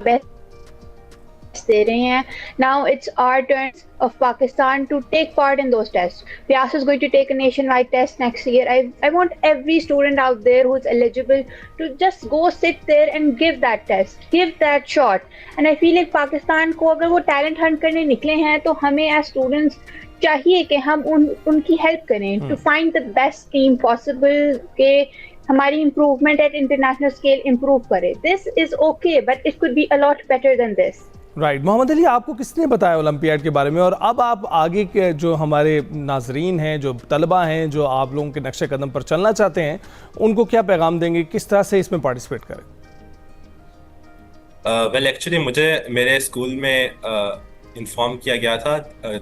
बेस्ट टेस्ट दे रहे हैं. Now it's our turn of Pakistan to take part in those tests. Vyas is going to take a nationwide test next year. I want every student out there who's eligible to just go sit there and give that test, give that shot. And I feel like Pakistan को अगर वो talent hunt करने निकले हैं तो हमें as students चाहिए कि हम उनकी हेल्प करें to find the best team possible के हमारी improvement at international scale improve करे. This is okay but it could be a lot better than this. Right. Mohammad Ali, आपको किसने बताया ओलंपियाड के बारे में, और अब आप आगे के जो हमारे नाजरीन हैं, जो तलबा हैं, जो आप लोगों के नक्शे कदम पर चलना चाहते हैं, उनको क्या पैगाम देंगे, किस तरह से इसमें पार्टिसिपेट करें? वेल एक्चुअली मुझे मेरे स्कूल में इन्फॉर्म किया गया था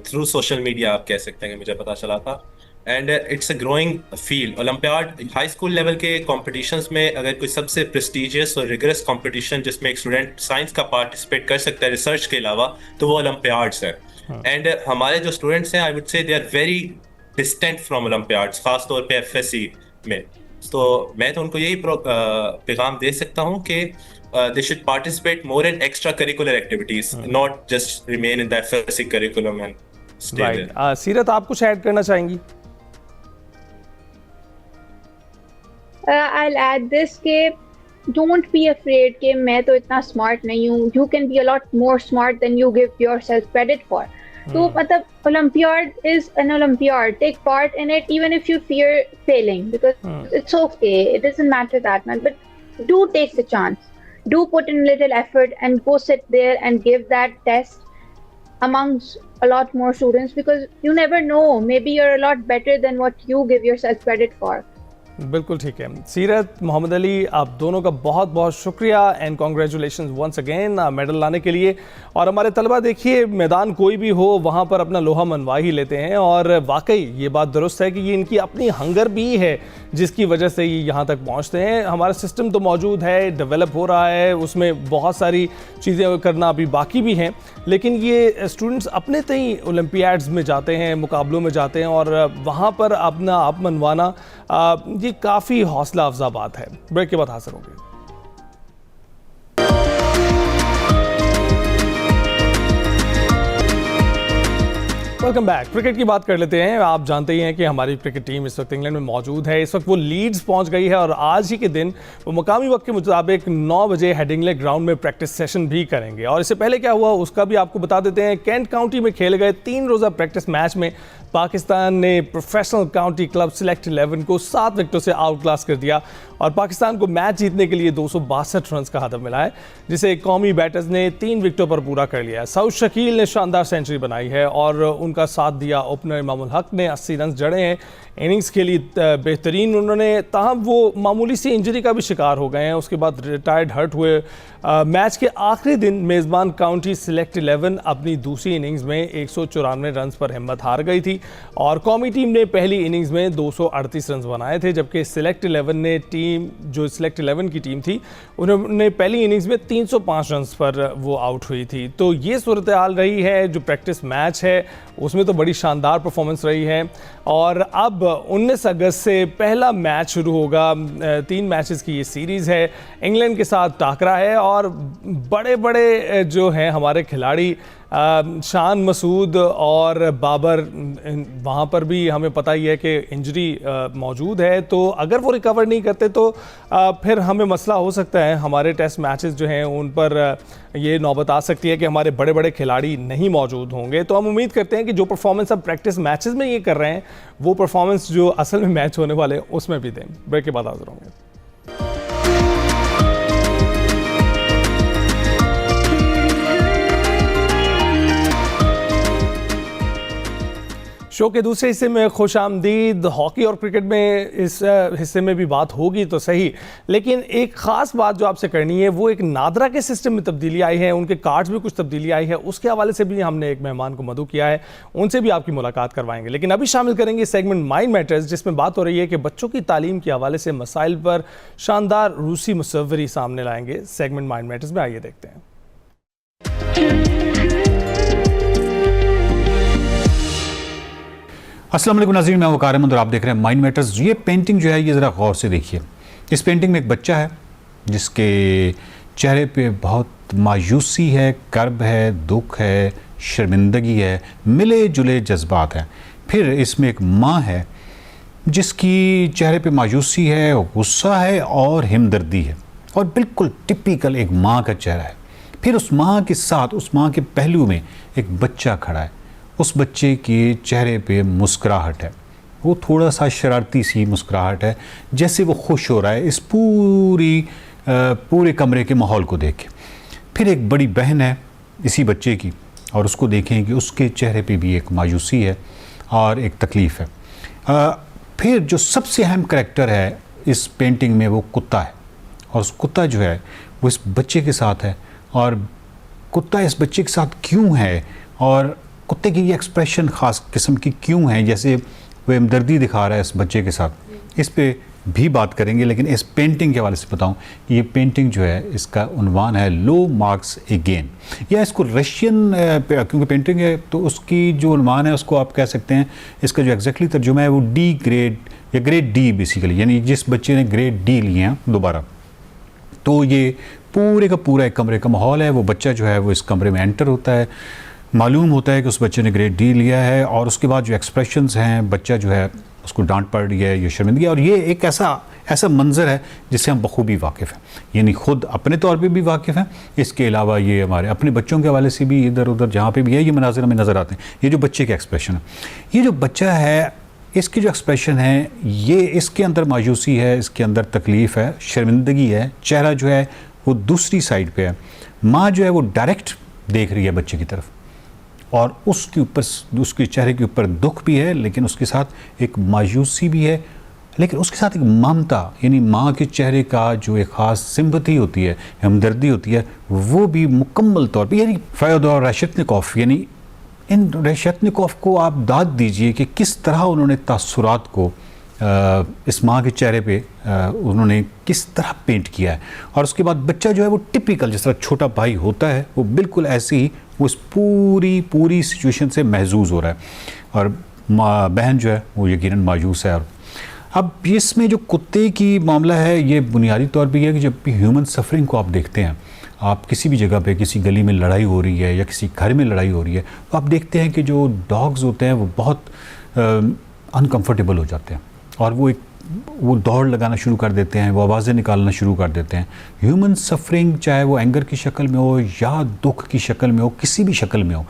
थ्रू सोशल मीडिया, आप कह सकते हैं कि मुझे पता चला था. And it's a growing field. Olympiad high school level के कॉम्पिटिशन्स में अगर कोई सबसे प्रेस्टिजियस और रिगरस कॉम्पिटिशन जिसमें एक स्टूडेंट साइंस का पार्टिसिपेट कर सकता है रिसर्च के अलावा, तो वो ओलंपियाड्स है. एंड हमारे जो स्टूडेंट्स हैं, I would say they are very distant from olympiads, खासतौर पे एफएससी में. तो मैं तो उनको यही पैगाम दे सकता हूँ कि they should participate more in extracurricular activities, not just remain in the FSC curriculum and stay there. सीरत, आप कुछ ऐड करना चाहेंगी? I'll add this के don't be afraid कि मैं तो इतना smart नहीं हूँ. You can be a lot more smart than you give yourself credit for. तो मतलब Olympiad is an Olympiad. Take part in it even if you fear failing because it's okay. It doesn't matter that much. But do take the chance. Do put in a little effort and go sit there and give that test amongst a lot more students because you never know. Maybe you're a lot better than what you give yourself credit for. बिल्कुल ठीक है. सीरत, मोहम्मद अली, आप दोनों का बहुत बहुत शुक्रिया and congratulation once again medal लाने के लिए. और हमारे तलबा, देखिए, मैदान कोई भी हो वहाँ पर अपना लोहा मनवा ही लेते हैं, और वाकई ये बात दुरुस्त है कि ये इनकी अपनी हंगर भी है जिसकी वजह से ये यहाँ तक पहुँचते हैं. हमारा सिस्टम तो मौजूद है, डेवलप हो रहा है, उसमें बहुत सारी चीज़ें करना अभी बाकी भी हैं, लेकिन ये स्टूडेंट्स अपने तय ओलंपियाड्स में जाते हैं, मुकाबलों में जाते हैं, और वहाँ पर अपना आप मनवाना ये काफ़ी हौसला अफजा बात है. ब्रेक के बाद हासिल होगी. Welcome back. क्रिकेट की बात कर लेते हैं. आप जानते ही हैं कि हमारी क्रिकेट टीम इस वक्त इंग्लैंड में मौजूद है. इस वक्त वो लीड्स पहुंच गई है, और आज ही के दिन वो मकामी वक्त के मुताबिक 9 बजे हेडिंगले ग्राउंड में प्रैक्टिस सेशन भी करेंगे. और इससे पहले क्या हुआ उसका भी आपको बता देते हैं. कैंट काउंटी में खेले गए 3 रोज़ा प्रैक्टिस मैच में पाकिस्तान ने प्रोफेशनल काउंटी क्लब सिलेक्ट 11 को 7 विकेटों से आउट क्लास कर दिया, और पाकिस्तान को मैच जीतने के लिए 262 रन का हदफ मिला है, जिसे कौमी बैटर्स ने 3 विकेटों पर पूरा कर लिया है. सऊद शकील ने शानदार सेंचुरी बनाई है, और उनका साथ दिया ओपनर इमामुल हक ने 80 रन जड़े हैं. इनिंग्स के लिए बेहतरीन उन्होंने, ताहम वो मामूली सी इंजरी का भी शिकार हो गए हैं, उसके बाद रिटायर्ड हर्ट हुए. मैच के आखिरी दिन मेज़बान काउंटी सिलेक्ट 11 अपनी दूसरी इनिंग्स में 194 रन पर हिम्मत हार गई थी, और कौमी टीम ने पहली इनिंग्स में 238 रन बनाए थे, जबकि सिलेक्ट 11 ने टीम जो सिलेक्ट 11 की टीम थी उन्होंने पहली इनिंग्स में 305 रन पर वो आउट हुई थी. तो ये सूरत हाल रही है. जो प्रैक्टिस मैच है उसमें तो बड़ी शानदार परफॉर्मेंस रही है, और अब 19 अगस्त से पहला मैच शुरू होगा. 3 मैचेस की ये सीरीज़ है. इंग्लैंड के साथ टाकरा है, और बड़े बड़े जो हैं हमारे खिलाड़ी शान मसूद और बाबर, वहाँ पर भी हमें पता ही है कि इंजरी मौजूद है. तो अगर वो रिकवर नहीं करते तो फिर हमें मसला हो सकता है. हमारे टेस्ट मैचेस जो हैं उन पर ये नौबत आ सकती है कि हमारे बड़े बड़े खिलाड़ी नहीं मौजूद होंगे. तो हम उम्मीद करते हैं कि जो परफॉर्मेंस अब प्रैक्टिस मैचेस में ये कर रहे हैं वो परफॉर्मेंस जो असल में मैच होने वाले उसमें भी दें. ब्रेक के बाद हाजिर होंगे. शो के दूसरे हिस्से में खुश आमदीद. हॉकी और क्रिकेट में इस हिस्से में भी बात होगी तो सही, लेकिन एक ख़ास बात जो आपसे करनी है वो एक नादरा के सिस्टम में तब्दीली आई है, उनके कार्ड्स में कुछ तब्दीली आई है. उसके हवाले से भी हमने एक मेहमान को मदऊ किया है, उनसे भी आपकी मुलाकात करवाएंगे. लेकिन अभी शामिल करेंगे सेगमेंट माइंड मैटर्स, जिसमें बात हो रही है कि बच्चों की तालीम के हवाले से मसाइल पर शानदार रूसी मुसव्वरी सामने लाएंगे. सेगमेंट माइंड मैटर्स में आइए देखते हैं. अस्सलाम वालेकुम नाज़रीन, मैं वकार अहमद और आप देख रहे हैं माइंड मैटर्स. ये पेंटिंग जो है ये ज़रा गौर से देखिए. इस पेंटिंग में एक बच्चा है जिसके चेहरे पे बहुत मायूसी है, कर्ब है, दुख है, शर्मिंदगी है, मिले जुले जज्बात हैं। फिर इसमें एक माँ है जिसकी चेहरे पे मायूसी है, गुस्सा है और हमदर्दी है, और बिल्कुल टिपिकल एक माँ का चेहरा है। फिर उस माँ के साथ, उस माँ के पहलू में एक बच्चा खड़ा है। उस बच्चे के चेहरे पे मुस्कुराहट है, वो थोड़ा सा शरारती सी मुस्कुराहट है, जैसे वो खुश हो रहा है इस पूरे कमरे के माहौल को देख के। फिर एक बड़ी बहन है इसी बच्चे की, और उसको देखें कि उसके चेहरे पे भी एक मायूसी है और एक तकलीफ़ है। फिर जो सबसे अहम करैक्टर है इस पेंटिंग में वो कुत्ता है, और उस कुत्ता जो है वो इस बच्चे के साथ है। और कुत्ता इस बच्चे के साथ क्यों है, और कुत्ते की ये एक्सप्रेशन ख़ास किस्म की क्यों है, जैसे वो हमदर्दी दिखा रहा है इस बच्चे के साथ, इस पे भी बात करेंगे। लेकिन इस पेंटिंग के हवाले से बताऊं, ये पेंटिंग जो है इसका उन्वान है लो मार्क्स अगेन, या इसको रशियन क्योंकि पेंटिंग है तो उसकी जो उन्वान है उसको आप कह सकते हैं, इसका जो एग्जैक्टली तर्जुमा है वो डी ग्रेड या ग्रेड डी बेसिकली, यानी जिस बच्चे ने ग्रेड डी लिए हैं दोबारा। तो ये पूरे का पूरा एक कमरे का माहौल है। वो बच्चा जो है वो इस कमरे में एंटर होता है, मालूम होता है कि उस बच्चे ने ग्रेड डी लिया है, और उसके बाद जो एक्सप्रेशंस हैं, बच्चा जो है उसको डांट पड़ रही है, ये शर्मिंदगी, और ये एक ऐसा मंज़र है जिससे हम बखूबी वाकिफ़ हैं, यानी ख़ुद अपने तौर पे भी वाकिफ़ हैं, इसके अलावा ये हमारे अपने बच्चों के हवाले से भी इधर उधर जहाँ पे भी है ये मनाज़िर हमें नज़र आते हैं। ये जो बच्चे के एक्सप्रेशन है, ये जो बच्चा है इसकी जो एक्सप्रेशन है, ये इसके अंदर मायूसी है, इसके अंदर तकलीफ़ है, शर्मिंदगी है, चेहरा जो है वो दूसरी साइड पे है। माँ जो है वो डायरेक्ट देख रही है बच्चे की तरफ, और उसके ऊपर, उसके चेहरे के ऊपर दुख भी है, लेकिन उसके साथ एक मायूसी भी है, लेकिन उसके साथ एक ममता, यानी माँ के चेहरे का जो एक ख़ास सिंपैथी होती है, हमदर्दी होती है, वो भी मुकम्मल तौर पे, यानी फ़योदोर रेशेतनिकोव, यानी इन रेशेतनिकोव को आप दाद दीजिए कि किस तरह उन्होंने तासुरात को इस माँ के चेहरे पे उन्होंने किस तरह पेंट किया है। और उसके बाद बच्चा जो है वो टिपिकल जिस तरह छोटा भाई होता है, वो बिल्कुल ऐसे ही वो इस पूरी सिचुएशन से महजूज़ हो रहा है, और बहन जो है वो यकीनन मायूस है। और अब इसमें जो कुत्ते की मामला है, ये बुनियादी तौर पे है कि जब भी ह्यूमन सफरिंग को आप देखते हैं, आप किसी भी जगह पे किसी गली में लड़ाई हो रही है या किसी घर में लड़ाई हो रही है, तो आप देखते हैं कि जो डॉग्स होते हैं वो बहुत अनकंफर्टेबल हो जाते हैं, और वो दौड़ लगाना शुरू कर देते हैं, वो आवाज़ें निकालना शुरू कर देते हैं। ह्यूमन सफरिंग, चाहे वो एंगर की शक्ल में हो या दुख की शक्ल में हो, किसी भी शक्ल में हो,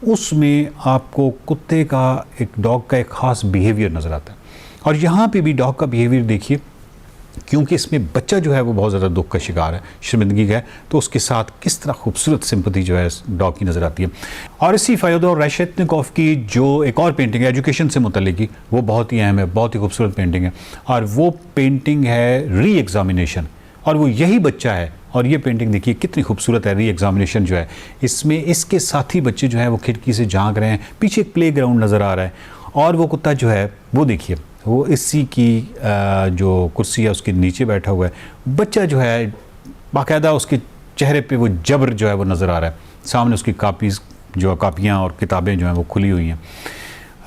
उसमें आपको कुत्ते का, एक डॉग का एक ख़ास बिहेवियर नज़र आता है। और यहाँ पे भी डॉग का बिहेवियर देखिए, क्योंकि इसमें बच्चा जो है वो बहुत ज़्यादा दुख का शिकार है, शर्मिंदगी का है, तो उसके साथ किस तरह खूबसूरत सिंपैथी जो है डॉग की नज़र आती है। और इसी फ़योदोर रेशेतनिकोव की जो एक और पेंटिंग है एजुकेशन से मुतल्लिक की, वो बहुत ही अहम है, बहुत ही खूबसूरत पेंटिंग है, और वो पेंटिंग है री एग्ज़ामिनेशन, और वो यही बच्चा है। और ये पेंटिंग देखिए कितनी खूबसूरत है, री एग्ज़ामिनेशन जो है, इसमें इसके साथी बच्चे जो हैं वो खिड़की से झांक रहे हैं, पीछे एक प्ले ग्राउंड नज़र आ रहा है, और वो कुत्ता जो है वो देखिए वो इसी की जो कुर्सी है उसके नीचे बैठा हुआ है। बच्चा जो है बाकायदा उसके चेहरे पे वो जबर जो है वो नज़र आ रहा है, सामने उसकी कापियाँ और किताबें जो हैं वो खुली हुई हैं,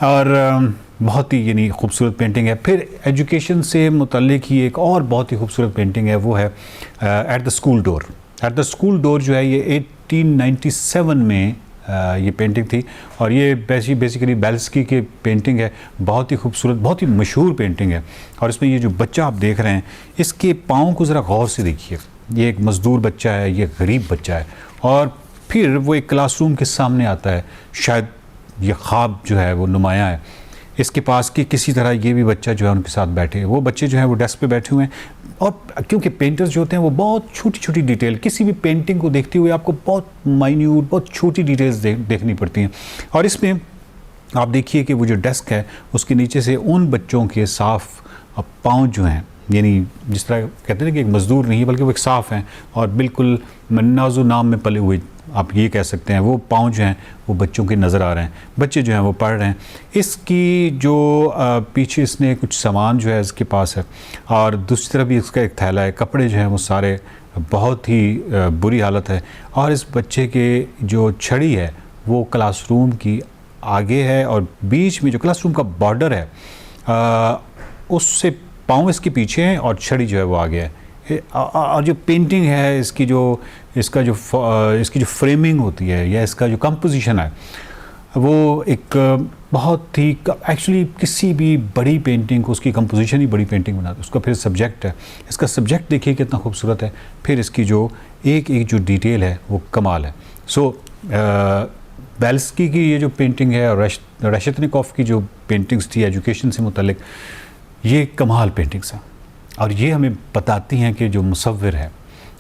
और बहुत ही यानी खूबसूरत पेंटिंग है। फिर एजुकेशन से मुतल्लिक ही एक और बहुत ही खूबसूरत पेंटिंग है, वो है at the school door. At the school door जो है ये 1897 में ये पेंटिंग थी, और ये बेसिकली बेल्स्की की पेंटिंग है, बहुत ही खूबसूरत, बहुत ही मशहूर पेंटिंग है। और इसमें ये जो बच्चा आप देख रहे हैं, इसके पाँव को ज़रा गौर से देखिए, ये एक मज़दूर बच्चा है, ये गरीब बच्चा है, और फिर वो एक क्लासरूम के सामने आता है, शायद ये ख्वाब जो है वो नुमाया है इसके पास कि किसी तरह ये भी बच्चा जो है उनके साथ बैठे। वो बच्चे जो हैं वो डेस्क पे बैठे हुए हैं, और क्योंकि पेंटर्स जो होते हैं वो बहुत छोटी छोटी डिटेल, किसी भी पेंटिंग को देखते हुए आपको बहुत माइन्यूट, बहुत छोटी डिटेल्स देखनी पड़ती हैं। और इसमें आप देखिए कि वो जो डेस्क है उसके नीचे से उन बच्चों के साफ पाँव जो हैं, यानी जिस तरह कहते हैं कि एक मज़दूर नहीं बल्कि वो एक साफ़ हैं और बिल्कुल मन्नाज़ो नाम में पले हुए, आप ये कह सकते हैं, वो पाँव जो हैं वो बच्चों के नज़र आ रहे हैं, बच्चे जो हैं वो पढ़ रहे हैं। इसकी जो पीछे इसने कुछ सामान जो है इसके पास है, और दूसरी तरफ भी इसका एक थैला है, कपड़े जो हैं वो सारे बहुत ही बुरी हालत है। और इस बच्चे के जो छड़ी है वो क्लासरूम की आगे है, और बीच में जो क्लासरूम का बॉर्डर है उससे पाँव इसके पीछे हैं और छड़ी जो है वो आगे है। और जो पेंटिंग है इसकी जो फ्रेमिंग होती है या इसका जो कंपोजिशन है वो एक बहुत ही एक्चुअली किसी भी बड़ी पेंटिंग को उसकी कंपोजिशन ही बड़ी पेंटिंग बनाती है। उसका फिर सब्जेक्ट है, इसका सब्जेक्ट देखिए कितना खूबसूरत है, फिर इसकी जो एक जो डिटेल है वो कमाल है। सो बेल्स्की की ये जो पेंटिंग है और रेशेतनिकोव की जो पेंटिंग्स थी एजुकेशन से मुतल्लिक, ये कमाल पेंटिंग्स हैं और ये हमें बताती हैं कि जो मुसव्विर है,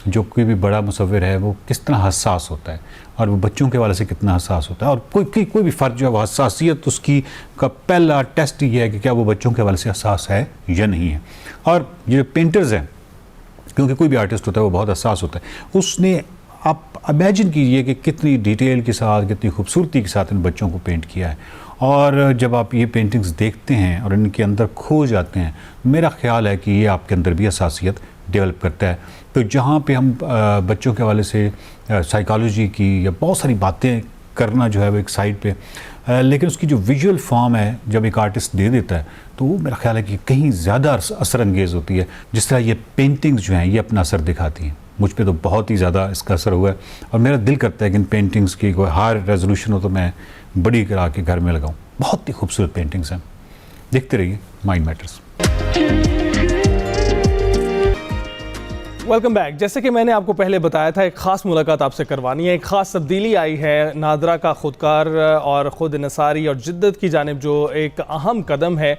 जो कोई भी बड़ा मुसव्विर है वो किस तरह हसास होता है और वो बच्चों के वाले से कितना हसास होता है। और कोई भी फ़र्द जो है वो हसासियत उसकी का पहला टेस्ट ये है कि क्या वो बच्चों के वाले से हसास है या नहीं है। और ये पेंटर्स हैं, क्योंकि कोई भी आर्टिस्ट होता है वो बहुत हसास होता है, उसने आप इमेजिन कीजिए कि कितनी डिटेल के साथ, कितनी खूबसूरती के साथ इन बच्चों को पेंट किया है। और जब आप ये पेंटिंग्स देखते हैं और इनके अंदर खो जाते हैं, मेरा ख्याल है कि ये आपके अंदर भी हसासियत डेवलप करता है। तो जहाँ पे हम बच्चों के हवाले से साइकोलॉजी की या बहुत सारी बातें करना जो है वो एक साइड पे, लेकिन उसकी जो विजुअल फॉर्म है जब एक आर्टिस्ट दे देता है तो वो मेरा ख्याल है कि कहीं ज़्यादा असर अंगेज़ होती है। जिस तरह ये पेंटिंग्स जो हैं ये अपना असर दिखाती हैं, मुझ पे तो बहुत ही ज़्यादा इसका असर हुआ है और मेरा दिल करता है कि इन पेंटिंग्स की कोई हार रेजोल्यूशन हो तो मैं बड़ी करा के घर में लगाऊं। बहुत ही खूबसूरत पेंटिंग्स हैं, देखते रहिए माइंड मैटर्स। Welcome back. जैसे कि मैंने आपको पहले बताया था, एक ख़ास मुलाकात आपसे करवानी है। एक ख़ास तब्दीली आई है नादरा का खुदकार और ख़ुद नसारी और जिद्दत की जानिब जो एक अहम कदम है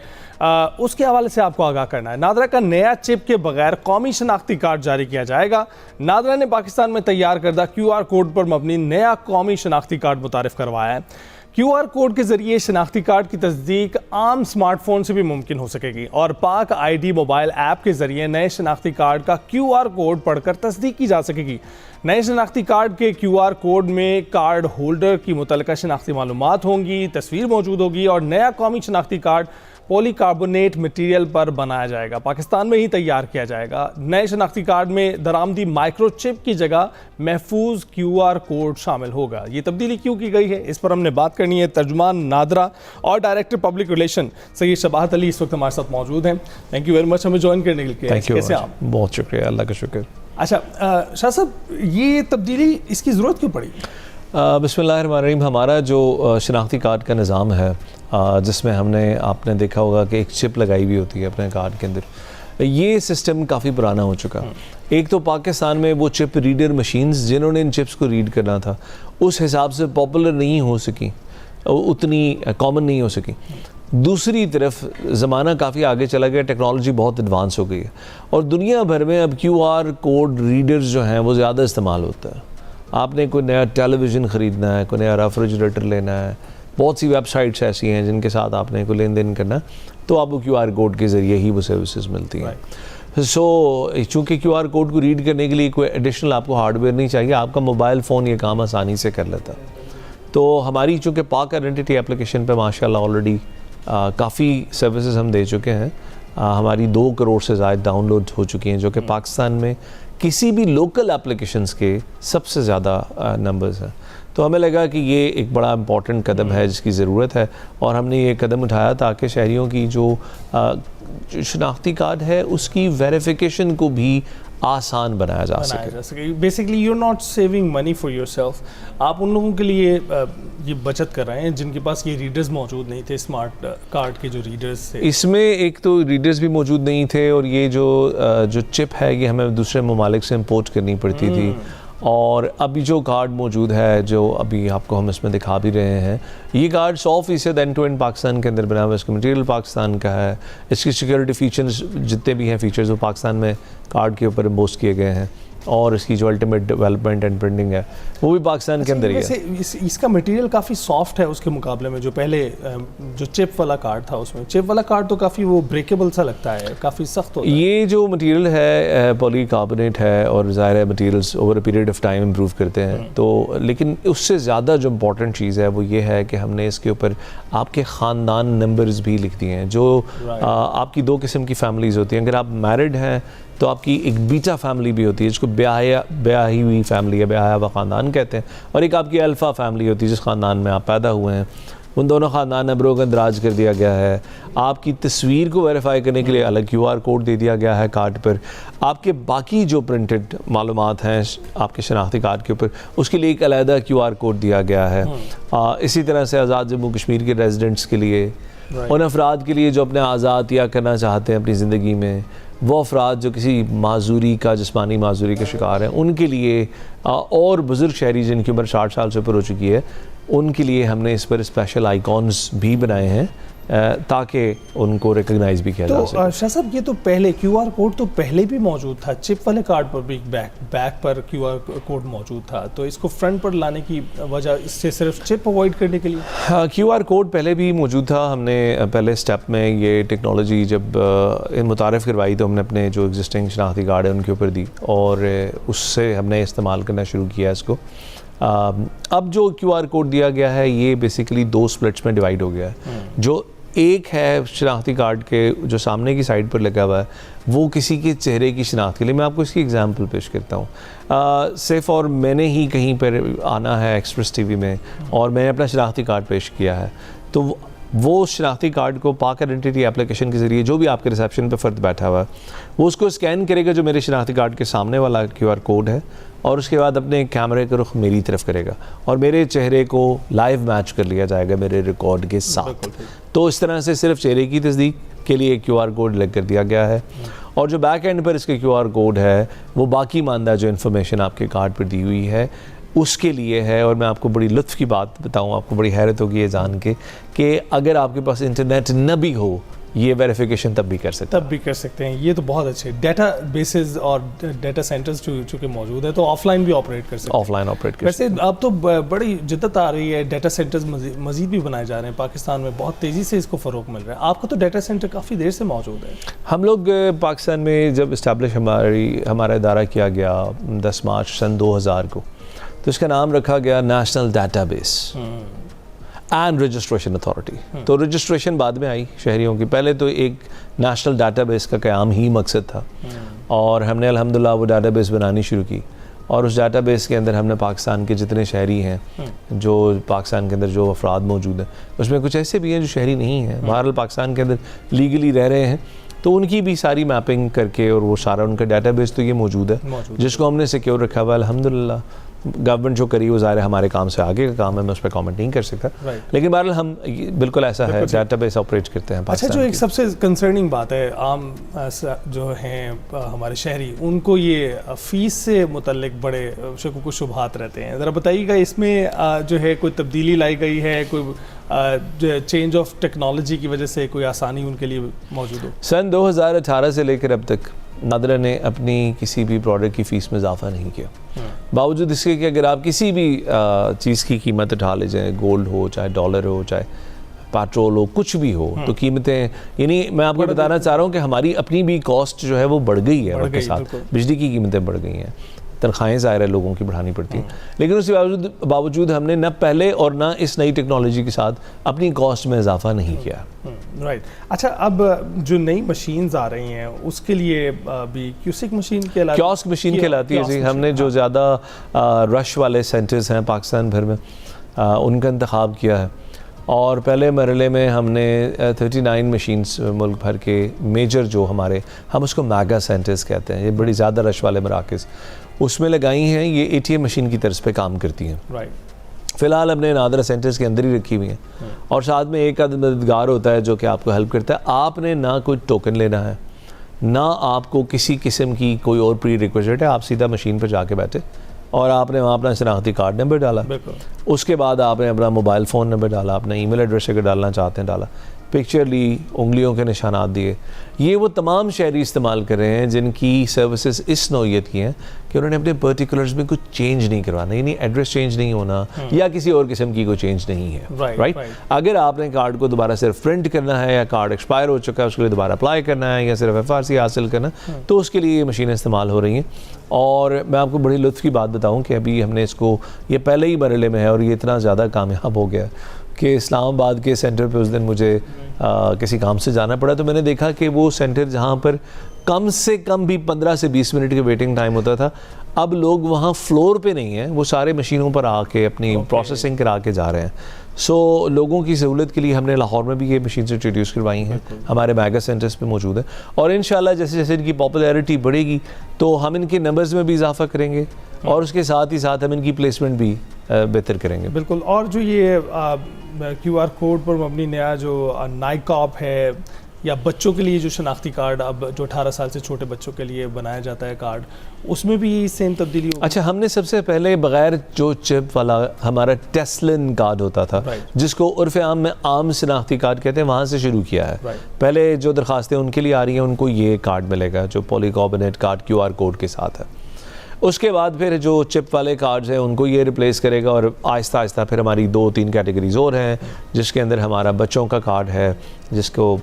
उसके हवाले से आपको आगाह करना है। नादरा का नया चिप के बगैर कौमी शनाख्ती कार्ड जारी किया जाएगा। नादरा ने पाकिस्तान में तैयार करदा QR कोड पर मबनी नया कौमी शनाख्ती कार्ड मुतारिफ करवाया है। QR कोड के ज़रिए शनाख्ती कार्ड की तस्दीक आम स्मार्टफोन से भी मुमकिन हो सकेगी और पाक ID मोबाइल ऐप के ज़रिए नए शनाख्ती कार्ड का QR कोड पढ़कर तस्दीक की जा सकेगी। नए शनाख्ती कार्ड के QR कोड में कार्ड होल्डर की मुतल्लिका शनाख्ती मालूमात होंगी, तस्वीर मौजूद होगी और नया कौमी शनाख्ती कार्ड पॉलीकार्बोनेट मटेरियल पर बनाया जाएगा, पाकिस्तान में ही तैयार किया जाएगा। नए शनाख्ती कार्ड में दरामदी माइक्रोचिप की जगह महफूज QR कोड शामिल होगा। ये तब्दीली क्यों की गई है, इस पर हमने बात करनी है। तर्जुमान नादरा और director public relation Syed Shabahat Ali इस वक्त हमारे साथ मौजूद हैं। थैंक यू वेरी मच हमें ज्वाइन करने के लिए। कैसे आप? बहुत शुक्रिया, अल्लाह का शुक्र। अच्छा शाह साहब, ये तब्दीली इसकी ज़रूरत क्यों पड़ी? बिस्मिल्लाहिर्रहमानिर्रहीम। हमारा जो शनाख्ती कार्ड का निज़ाम है जिसमें आपने देखा होगा कि एक चिप लगाई हुई होती है अपने कार्ड के अंदर, ये सिस्टम काफ़ी पुराना हो चुका। एक तो पाकिस्तान में वो चिप रीडर मशीन्स जिन्होंने इन चिप्स को रीड करना था उस हिसाब से पॉपुलर नहीं हो सकी, उतनी कॉमन नहीं हो सकी। दूसरी तरफ ज़माना काफ़ी आगे चला गया, टेक्नोलॉजी बहुत एडवांस हो गई है और दुनिया भर में अब QR कोड रीडर्स जो हैं वो ज़्यादा इस्तेमाल होता है। आपने कोई नया टेलीविज़न ख़रीदना है, कोई नया रेफ्रिजरेटर लेना है, बहुत सी वेबसाइट्स ऐसी हैं जिनके साथ आपने कोई लेन देन करना, तो आपको QR कोड के ज़रिए ही वो सर्विसेज मिलती हैं। सो चूँकि QR कोड को रीड करने के लिए कोई एडिशनल आपको हार्डवेयर नहीं चाहिए, आपका मोबाइल फ़ोन ये काम आसानी से कर लेता है। तो हमारी चूँकि पाक आइडेंटिटी एप्लीकेशन पे माशाल्लाह ऑलरेडी काफ़ी सर्विसेज हम दे चुके हैं। हमारी 2 करोड़ से ज़्यादा डाउनलोड हो चुकी हैं, जो कि पाकिस्तान में किसी भी लोकल एप्लीकेशंस के सबसे ज़्यादा नंबर्स हैं। तो हमें लगा कि ये एक बड़ा इम्पॉर्टेंट कदम है जिसकी ज़रूरत है और हमने ये कदम उठाया ताकि शहरियों की जो शनाख्ती कार्ड है उसकी वेरिफिकेशन को भी आसान बनाया जा सके। Basically you are not saving money for yourself, आप उन लोगों के लिए ये बचत कर रहे हैं जिनके पास ये रीडर्स मौजूद नहीं थे, स्मार्ट कार्ड के जो रीडर्स थे। इसमें एक तो रीडर्स भी मौजूद नहीं थे और ये जो चिप है ये हमें दूसरे ममालिक से इम्पोर्ट करनी पड़ती थी। और अभी जो कार्ड मौजूद है, जो अभी आपको हम इसमें दिखा भी रहे हैं, ये card 100% end to end Pakistan के अंदर बना हुआ है। इसका मटेरियल पाकिस्तान का है, इसकी सिक्योरिटी फीचर्स जितने भी हैं फीचर्स वो पाकिस्तान में कार्ड के ऊपर इम्पोज किए गए हैं और इसकी जो अल्टीमेट डेवलपमेंट एंड प्रिंटिंग है वो भी पाकिस्तान के अंदर ही है। इसका मटेरियल काफ़ी सॉफ्ट है उसके मुकाबले में जो पहले जो चिप वाला कार्ड था, उसमें चिप वाला कार्ड तो काफ़ी वो ब्रेकेबल सा लगता है, काफ़ी सख्त होता है। ये जो मटेरियल है पॉलीकार्बोनेट है और ज़ाहिर है materials over a period of time improve करते हैं। तो लेकिन उससे ज़्यादा जो इम्पॉर्टेंट चीज़ है वो ये है कि हमने इसके ऊपर आपके ख़ानदान नंबर्स भी लिख दिए हैं। जो आपकी 2 किस्म की फैमिलीज़ होती हैं, अगर आप मैरिड हैं तो आपकी एक बीटा फैमिली भी होती है जिसको ब्याही हुई फैमिली है, ब्याहा हुआ ख़ानदान कहते हैं, और एक आपकी अल्फ़ा फैमिली होती है जिस ख़ानदान में आप पैदा हुए हैं। उन दोनों ख़ानदान नंबरों का इंदराज कर दिया गया है। आपकी तस्वीर को वेरीफाई करने के लिए अलग QR कोड दे दिया गया है कार्ड पर। आपके बाकी जो प्रिंटेड मालूमात हैं आपके शनाख्ती कार्ड के ऊपर, उसके लिए एक अलहदा QR कोड दिया गया है। इसी तरह से आज़ाद जम्मू कश्मीर के रेजिडेंट्स के लिए, उन अफराद के लिए जो अपने आज़ाद या करना चाहते हैं अपनी ज़िंदगी में, वो अफराद जो किसी माजूरी का, जिस्मानी माजूरी का शिकार हैं, उनके लिए, और बुज़ुर्ग शहरी जिनकी उम्र 60 साल से ऊपर हो चुकी है, उनके लिए हमने इस पर स्पेशल आइकॉन्स भी बनाए हैं ताकि उनको रिकग्नाइज भी किया जा सके। तो शाह साहब, ये तो पहले QR कोड तो पहले भी मौजूद था, चिप वाले कार्ड पर भी बैक पर QR कोड मौजूद था, तो इसको फ्रंट पर लाने की वजह इससे सिर्फ चिप अवॉइड करने के लिए? हाँ, QR कोड पहले भी मौजूद था। हमने पहले स्टेप में ये टेक्नोलॉजी जब मुतारफ़ करवाई तो हमने अपने जो एग्जिस्टिंग शनाख्ती कार्ड है उनके ऊपर दी और उससे हमने इस्तेमाल करना शुरू किया इसको। अब जो QR कोड दिया गया है ये बेसिकली 2 स्प्लिट्स में डिवाइड हो गया है। जो एक है शनाख्ती कार्ड के जो सामने की साइड पर लगा हुआ है, वो किसी के चेहरे की शनाख्त के लिए। मैं आपको इसकी एग्जांपल पेश करता हूँ। सिर्फ और मैंने ही कहीं पर आना है एक्सप्रेस TV में और मैंने अपना शनाख्ती कार्ड पेश किया है, तो वो शनाख्ती कार्ड को पाक आइडेंटिटी एप्लीकेशन के ज़रिए जो भी आपके रिसेप्शन पे फ़र्द बैठा हुआ है वो उसको स्कैन करेगा जो मेरे शनाख्ती कार्ड के सामने वाला QR कोड है, और उसके बाद अपने कैमरे का रुख मेरी तरफ करेगा और मेरे चेहरे को लाइव मैच कर लिया जाएगा मेरे रिकॉर्ड के साथ। तो इस तरह से सिर्फ चेहरे की तस्दीक के लिए QR कोड लग कर दिया गया है, और जो बैक एंड पर इसके QR कोड है वो बाकी मानदा जो इन्फॉर्मेशन आपके कार्ड पर दी हुई है उसके लिए है। और मैं आपको बड़ी लुत्फ़ की बात बताऊं, आपको बड़ी हैरत होगी ये जान के कि अगर आपके पास इंटरनेट न भी हो ये वेरिफिकेशन तब भी कर सकते हैं। ये तो बहुत अच्छे डेटा बेसेस और डेटा सेंटर्स चूँकि मौजूद है तो ऑफलाइन भी ऑपरेट कर सकते हैं। ऑफलाइन ऑपरेट कर वैसे अब तो बड़ी जिद्दत आ रही है, डेटा सेंटर्स मज़ीद भी बनाए जा रहे हैं पाकिस्तान में, बहुत तेज़ी से इसको फ़रोग़ मिल रहा है। आपका तो डेटा सेंटर काफ़ी देर से मौजूद है। हम लोग पाकिस्तान में जब इस्टेब्लिश हमारा इदारा किया गया 10 मार्च सन 2000 को, तो इसका नाम रखा गया national database and registration authority. तो रजिस्ट्रेशन बाद में आई शहरियों की, पहले तो एक नेशनल डाटाबेस का क़याम ही मकसद था और हमने अल्हम्दुलिल्लाह वो डाटाबेस बनानी शुरू की और उस डाटाबेस के अंदर हमने पाकिस्तान के जितने शहरी हैं, जो पाकिस्तान के अंदर जो अफराद मौजूद हैं, उसमें कुछ ऐसे भी हैं जो शहरी नहीं हैं, बहरहाल पाकिस्तान के अंदर लीगली रह रहे हैं, तो उनकी भी सारी मैपिंग करके और वो सारा उनका डाटाबेस तो ये मौजूद है जिसको हमने सिक्योर रखा हुआ है अल्हम्दुलिल्लाह। गवर्नमेंट जो करी वो ज़ाहिर हमारे काम से आगे का काम है, मैं उस पर कमेंट नहीं कर सकता, लेकिन बहरहाल हम बिल्कुल ऐसा है डाटाबेस ऑपरेट करते हैं। अच्छा, जो एक सबसे कंसर्निंग बात है, आम जो हैं हमारे शहरी, उनको ये फ़ीस से मुतल्लिक बड़े शक व शुबहात रहते हैं। ज़रा बताइएगा इसमें जो है कोई तब्दीली लाई गई है, कोई चेंज ऑफ टेक्नोलॉजी की वजह से कोई आसानी उनके लिए मौजूद हो? सन 2018 से लेकर अब तक नादरा ने अपनी किसी भी प्रोडक्ट की फ़ीस में इजाफा नहीं किया, बावजूद इसके कि अगर आप किसी भी चीज़ की कीमत उठा ले जाए, गोल्ड हो, चाहे डॉलर हो, चाहे पेट्रोल हो, कुछ भी हो, तो कीमतें, यानी मैं आपको बताना चाह रहा हूँ कि हमारी अपनी भी कॉस्ट जो है वो बढ़ गई है, उसके साथ बिजली की कीमतें बढ़ गई हैं, तनख्वाहें ज़ाहिर है लोगों की बढ़ानी पड़ती हैं, लेकिन उसके बावजूद हमने न पहले और न इस नई टेक्नोलॉजी के साथ अपनी कॉस्ट में इजाफा नहीं किया। राइट। अच्छा, अब जो नई मशीन्स आ रही हैं उसके लिए भी क्यूसिक मशीन कहलाती है, कियोस्क मशीन कहलाती है जी। हमने जो ज़्यादा रश वाले सेंटर्स हैं पाकिस्तान भर में उनका इंतखाब किया है और पहले मरहले में हमने 39 मशीन्स मुल्क भर के मेजर जो हमारे, हम उसको मेगा सेंटर्स कहते हैं, ये बड़ी ज़्यादा रश वाले मराकज़, उसमें लगाई हैं। ये ATM मशीन की तर्ज पे काम करती हैं। राइट। फ़िलहाल हमने नादरा सेंटर्स के अंदर ही रखी हुई हैं और साथ में एक मददगार होता है जो कि आपको हेल्प करता है। आपने ना कोई टोकन लेना है, ना आपको किसी किस्म की कोई और प्री रिक्विजिट है, आप सीधा मशीन पर जाके बैठे और आपने वहाँ अपना शनाख्ती कार्ड नंबर डाला, उसके बाद आपने अपना मोबाइल फ़ोन नंबर डाला, अपना ईमेल एड्रेस अगर डालना चाहते हैं डाला, पिक्चर ली, उंगलियों के निशानात दिए। ये वो तमाम शहरी इस्तेमाल कर रहे हैं जिनकी सर्विसेज इस नौइयत की हैं कि उन्होंने अपने पर्टिकुलर्स में कुछ चेंज नहीं करवाना, यानी एड्रेस चेंज नहीं होना या किसी और किस्म की कोई चेंज नहीं है। राइट। अगर आपने कार्ड को दोबारा सिर्फ प्रिंट करना है या कार्ड एक्सपायर हो चुका है उसके लिए दोबारा अप्लाई करना है या सिर्फ FRC हासिल करना, तो उसके लिए ये मशीनें इस्तेमाल हो रही हैं। और मैं आपको बड़ी लुत्फ़ की बात बताऊँ कि अभी हमने इसको, ये पहले ही मरहले में है और ये इतना ज़्यादा कामयाब हो गया कि इस्लामाबाद के सेंटर पे उस दिन मुझे किसी काम से जाना पड़ा, तो मैंने देखा कि वो सेंटर जहाँ पर कम से कम भी 15 से 20 मिनट के वेटिंग टाइम होता था, अब लोग वहाँ फ्लोर पे नहीं हैं, वो सारे मशीनों पर आके अपनी प्रोसेसिंग करा के जा रहे हैं। सो लोगों की सहूलत के लिए हमने लाहौर में भी ये मशीन इंट्रोड्यूस करवाई हैं, हमारे मेगा सेंटर्स पे मौजूद है, और इंशाल्लाह जैसे जैसे इनकी पॉपुलैरिटी बढ़ेगी तो हम इनके नंबर्स में भी इजाफा करेंगे और उसके साथ ही साथ हम इनकी प्लेसमेंट भी बेहतर करेंगे। बिल्कुल। और जो ये QR कोड पर मबनी नया जो नाइकॉप है या बच्चों के लिए जो शनाख्ती कार्ड अब जो 18 साल से छोटे बच्चों के लिए बनाया जाता है कार्ड, उसमें भी सेम तब्दीली होगी? अच्छा, हमने सबसे पहले बगैर जो चिप वाला हमारा टेस्लिन कार्ड होता था, जिसको उर्फ़ आम में आम शनाख्ती कार्ड कहते हैं, वहाँ से शुरू किया है। पहले जो दरखास्तें उनके लिए आ रही हैं उनको ये कार्ड मिलेगा जो पॉलीकार्बोनेट कार्ड QR कोड के साथ है। उसके बाद फिर जो चिप वाले कार्ड्स हैं उनको ये रिप्लेस करेगा और आहिस्ता आहिस्ता फिर हमारी 2-3 कैटेगरीज और हैं, जिसके अंदर हमारा बच्चों का कार्ड है, जिसको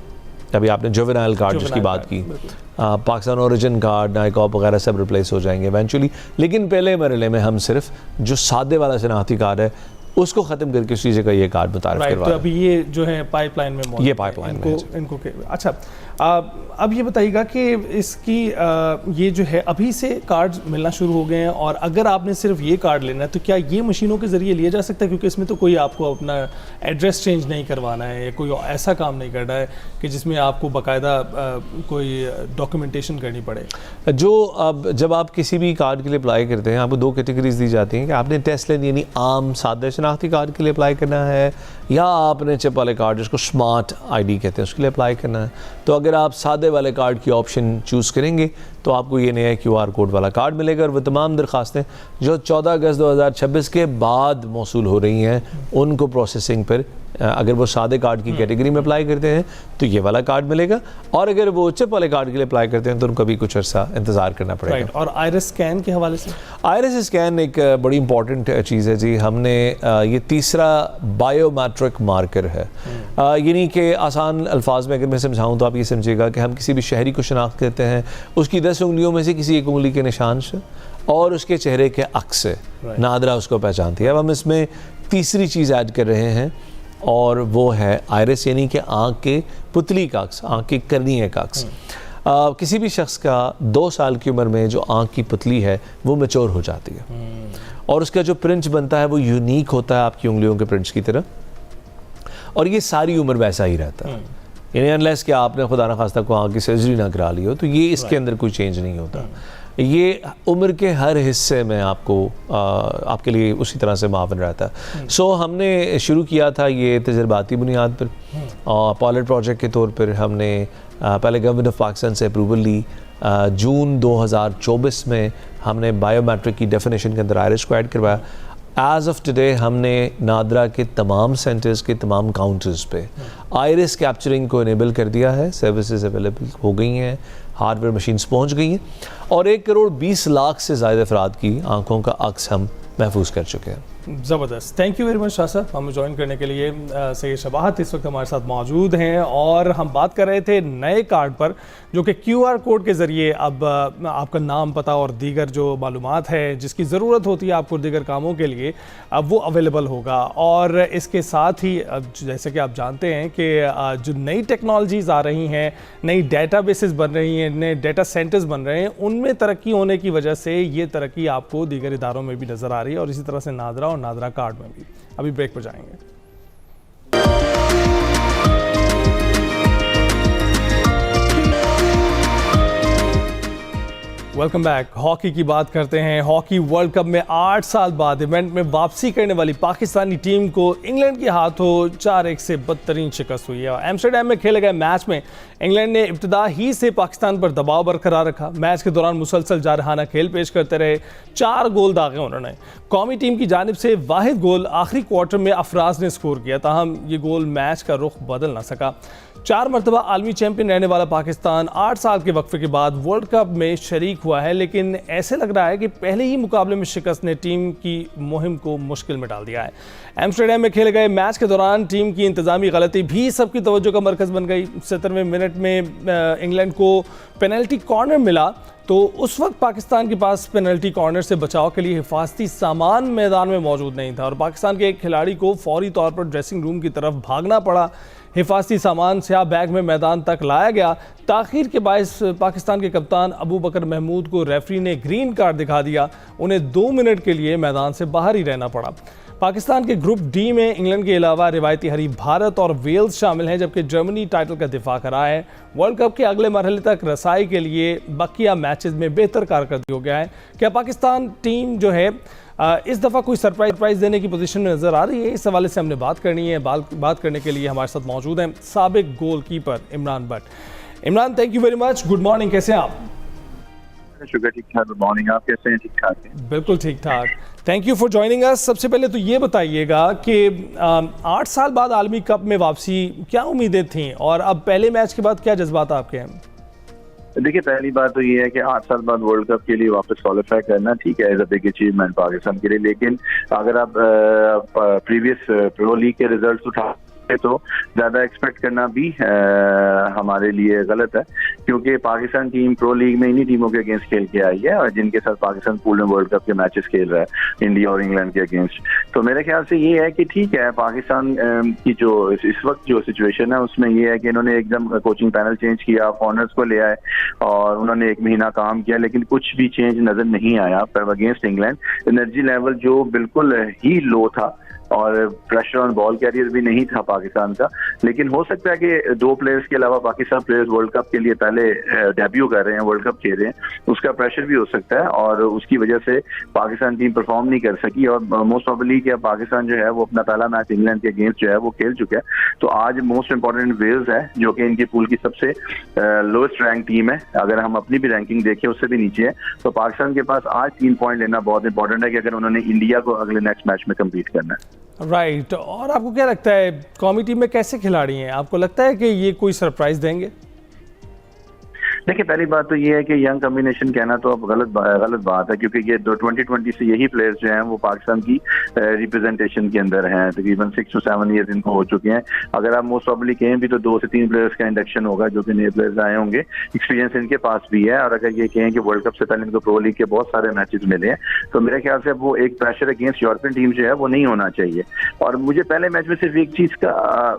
अभी आपने जुवेनाइल कार्ड जिसकी बात की, पाकिस्तान ओरिजिन कार्ड, नाइकॉप वगैरह सब रिप्लेस हो जाएंगे इवेंचुअली। लेकिन पहले मरहले में हम सिर्फ जो सादे वाला शनाख्ती कार्ड है उसको ख़त्म करके उसी जगह ये कार्ड मुतारिफ करवा रहे हैं। तो अभी ये जो है पाइपलाइन में मौजूद, ये पाइपलाइन में इनको अच्छा, अब ये बताइएगा कि इसकी ये जो है अभी से कार्ड मिलना शुरू हो गए हैं, और अगर आपने सिर्फ ये कार्ड लेना है तो क्या ये मशीनों के ज़रिए लिया जा सकता है? क्योंकि इसमें तो कोई आपको अपना एड्रेस चेंज नहीं करवाना है या कोई ऐसा काम नहीं करना है कि जिसमें आपको बाकायदा कोई डॉक्यूमेंटेशन करनी पड़े। जो अब जब आप किसी भी कार्ड के लिए अप्लाई करते हैं आपको 2 कैटेगरीज दी जाती हैं कि आपने टेस्लिन यानी आम सादा शनाख्ती कार्ड के लिए अप्लाई करना है या आपने चिप वाले कार्ड जिसको स्मार्ट ID कहते हैं उसके लिए अप्लाई करना है। तो अगर आप सादे वाले कार्ड की ऑप्शन चूज़ करेंगे तो आपको ये नया QR कोड वाला कार्ड मिलेगा, और वो तमाम दरखास्तें जो 14 अगस्त 2026 के बाद मौसूल हो रही हैं उनको प्रोसेसिंग पर अगर वो सादे कार्ड की कैटेगरी में अप्लाई करते हैं तो ये वाला कार्ड मिलेगा, और अगर वो चिप वाले कार्ड के लिए अप्लाई करते हैं तो उनको भी कुछ अर्सा इंतज़ार करना पड़ेगा। और आइरिस स्कैन के हवाले से? आइरिस स्कैन एक बड़ी इंपॉर्टेंट चीज़ है जी। हमने ये तीसरा बायोमेट्रिक मार्कर है, यानी कि आसान अल्फाज में अगर मैं समझाऊँ तो आप ये समझिएगा कि हम किसी भी शहरी को शनाख्त करते हैं उसकी 10 उंगलियों में से किसी एक उंगली के निशान से और उसके चेहरे के अक्स से नादरा उसको पहचानती है। अब हम इसमें तीसरी चीज़ ऐड कर रहे हैं और वो है आइरिस, यानी कि आँख के पुतली का अक्स, आँख की करनी का अक्स। किसी भी शख्स का 2 साल की उम्र में जो आँख की पुतली है वो मैच्योर हो जाती है और उसका जो प्रिंट बनता है वो यूनिक होता है आपकी उंगलियों के प्रिंट्स की तरह, और ये सारी उम्र वैसा ही रहता है। यानी अनलेस कि आपने खुदा न खास्ता को आँख की सर्जरी ना करा ली हो तो ये इसके अंदर कोई चेंज नहीं होता। ये उम्र के हर हिस्से में आपको आपके लिए उसी तरह से मावन रहता है। सो हमने शुरू किया था ये तजर्बाती बुनियाद पर, पायलट प्रोजेक्ट के तौर पर हमने पहले गवर्नमेंट ऑफ पाकिस्तान से अप्रूवल ली। जून 2024 में हमने बायोमेट्रिक की डेफिनेशन के अंदर आइरिस को ऐड करवाया। एज ऑफ टुडे हमने नादरा के तमाम सेंटर्स के तमाम काउंटर्स पे आइरिस कैप्चरिंग को इनेबल कर दिया है, सर्विसेज अवेलेबल हो गई हैं, हार्डवेयर मशीन्स पहुंच गई हैं, और 1 करोड़ 20 लाख से ज़्यादा अफराद की आंखों का अक्स हम महफूज कर चुके हैं। ज़बरदस्त, thank you very much Shah साहब हमें ज्वाइन करने के लिए। सैयद शबाहत इस वक्त हमारे साथ मौजूद हैं और हम बात कर रहे थे नए कार्ड पर जो कि QR कोड के ज़रिए अब आपका नाम, पता और दीगर जो मालूमात है जिसकी ज़रूरत होती है आपको दीगर कामों के लिए, अब वो अवेलेबल होगा। और इसके साथ ही जैसे कि आप जानते हैं कि जो नई टेक्नोलॉजीज़ आ रही हैं, नई डेटाबेसेस बन रही हैं, नए डेटा सेंटर्स बन रहे हैं, उनमें तरक्की होने की वजह से ये तरक्की आपको दीगर इदारों में भी नज़र आ रही है, और इसी तरह से नादरा और नादरा कार्ड में भी। अभी ब्रेक पर जाएंगे। Welcome back. हॉकी की बात करते हैं। हॉकी वर्ल्ड कप में 8 साल बाद इवेंट में वापसी करने वाली पाकिस्तानी टीम को इंग्लैंड के हाथों 4-1 से बदतरीन शिकस्त हुई है। एम्स्टरडैम में खेले गए मैच में इंग्लैंड ने इब्तिदा ही से पाकिस्तान पर दबाव बरकरार रखा। मैच के दौरान मुसलसल जारहाना खेल पेश करते रहे, 4 गोल दागे उन्होंने। कौमी टीम की जानिब से वाहिद गोल आखिरी क्वार्टर में अफराज ने स्कोर किया, ताहम ये गोल मैच का रुख बदल ना सका। 4 मरतबा आलमी चैंपियन रहने वाला पाकिस्तान 8 साल के वक्फे के बाद वर्ल्ड कप में शरीक हुआ है, लेकिन ऐसे लग रहा है कि पहले ही मुकाबले में शिकस्त ने टीम की मुहिम को मुश्किल में डाल दिया है। एम्स्टरडैम में खेले गए मैच के दौरान टीम की इंतजामी गलती भी सबकी तवज्जो का मरकज़ बन गई। 70वें मिनट में इंग्लैंड को पेनल्टी कॉर्नर मिला तो उस वक्त पाकिस्तान के पास पेनल्टी कॉर्नर से बचाव के लिए हिफाजती सामान मैदान में मौजूद नहीं था और पाकिस्तान के एक खिलाड़ी को फौरी तौर पर ड्रेसिंग रूम की तरफ भागना पड़ा। हिफाजती सामान स्याह बैग में मैदान तक लाया गया। ताखीर के बायस पाकिस्तान के कप्तान अबू बकर महमूद को रेफरी ने ग्रीन कार्ड दिखा दिया। उन्हें 2 मिनट के लिए मैदान से बाहर ही रहना पड़ा। पाकिस्तान के ग्रुप डी में इंग्लैंड के अलावा रिवायती हरीफ भारत और वेल्स शामिल हैं, जबकि जर्मनी टाइटल का दिफा कर रहा है। वर्ल्ड कप के अगले मरहले तक रसाई के लिए बकिया मैचेस में बेहतर कारकर्दगी हो गया है। क्या पाकिस्तान टीम जो है इस दफ़ा कोई सरप्राइज देने की पोजीशन में नज़र आ रही है? इस हवाले से हमने बात करनी है। बात करने के लिए हमारे साथ मौजूद हैं साबिक goalkeeper Imran Bhatt. Imran, thank you very much. Good morning, कैसे हैं आप? शुक्र, ठीक ठाक। गुड मॉर्निंग, आप कैसे हैं? ठीक ठाक हैं? बिल्कुल ठीक ठाक। Thank you for joining us. सबसे पहले तो ये बताइएगा कि 8 साल बाद आलमी कप में वापसी, क्या उम्मीदें थीं और अब पहले मैच के बाद क्या जज्बात आपके हैं? देखिए, पहली बात तो ये है कि 8 साल बाद वर्ल्ड कप के लिए वापस क्वालिफाई करना ठीक है, as a big achievement Pakistan के लिए। लेकिन अगर आप प्रीवियस प्रो लीग के रिजल्ट उठा तो ज़्यादा एक्सपेक्ट करना भी हमारे लिए गलत है, क्योंकि पाकिस्तान टीम प्रो लीग में इन्हीं टीमों के अगेंस्ट खेल के आई है और जिनके साथ पाकिस्तान पूल में वर्ल्ड कप के मैचेस खेल रहा है, इंडिया और इंग्लैंड के अगेंस्ट। तो मेरे ख्याल से ये है कि ठीक है, पाकिस्तान की जो इस वक्त जो सिचुएशन है उसमें ये है कि इन्होंने एकदम कोचिंग पैनल चेंज किया, फॉरनर्स को ले आए और उन्होंने 1 महीना काम किया, लेकिन कुछ भी चेंज नजर नहीं आया। पर अगेंस्ट इंग्लैंड एनर्जी लेवल जो बिल्कुल ही लो था और प्रेशर ऑन बॉल कैरियर भी नहीं था पाकिस्तान का। लेकिन हो सकता है कि 2 प्लेयर्स के अलावा पाकिस्तान प्लेयर्स वर्ल्ड कप के लिए पहले डेब्यू कर रहे हैं, वर्ल्ड कप खेल रहे हैं, उसका प्रेशर भी हो सकता है और उसकी वजह से पाकिस्तान टीम परफॉर्म नहीं कर सकी। और मोस्ट प्रॉबली कि पाकिस्तान जो है वो अपना पहला मैच इंग्लैंड के अगेंस्ट जो है वो खेल चुका है। तो आज मोस्ट इंपॉर्टेंट वेल्स है जो कि इनकी पूल की सबसे लोएस्ट रैंक टीम है। अगर हम अपनी भी रैंकिंग देखें उससे भी नीचे है। तो पाकिस्तान के पास आज 3 पॉइंट लेना बहुत इंपॉर्टेंट है कि अगर उन्होंने इंडिया को अगले नेक्स्ट मैच में कम्पीट करना है। राइट। और आपको क्या लगता है कौमी टीम में कैसे खिलाड़ी हैं? आपको लगता है कि ये कोई सरप्राइज देंगे? देखिए, पहली बात तो ये है कि यंग कॉम्बिनेशन कहना तो अब गलत बात है, क्योंकि ये 2020 से यही प्लेयर्स जो हैं वो पाकिस्तान की रिप्रेजेंटेशन के अंदर हैं। तकरीबन 6 to 7 ईयर्स इनको हो चुके हैं। अगर आप मोस्ट प्रॉबली कहें भी तो 2 से 3 प्लेयर्स का इंडक्शन होगा जो कि नए प्लेयर्स आए होंगे। एक्सपीरियंस इनके पास भी है और अगर ये कहें कि वर्ल्ड कप से पहले इनको प्रो लीग के बहुत सारे मैचेस मिले हैं तो मेरे ख्याल से वो एक प्रेशर अगेंस्ट यूरोपियन टीम जो है वो नहीं होना चाहिए। और मुझे पहले मैच में सिर्फ एक चीज का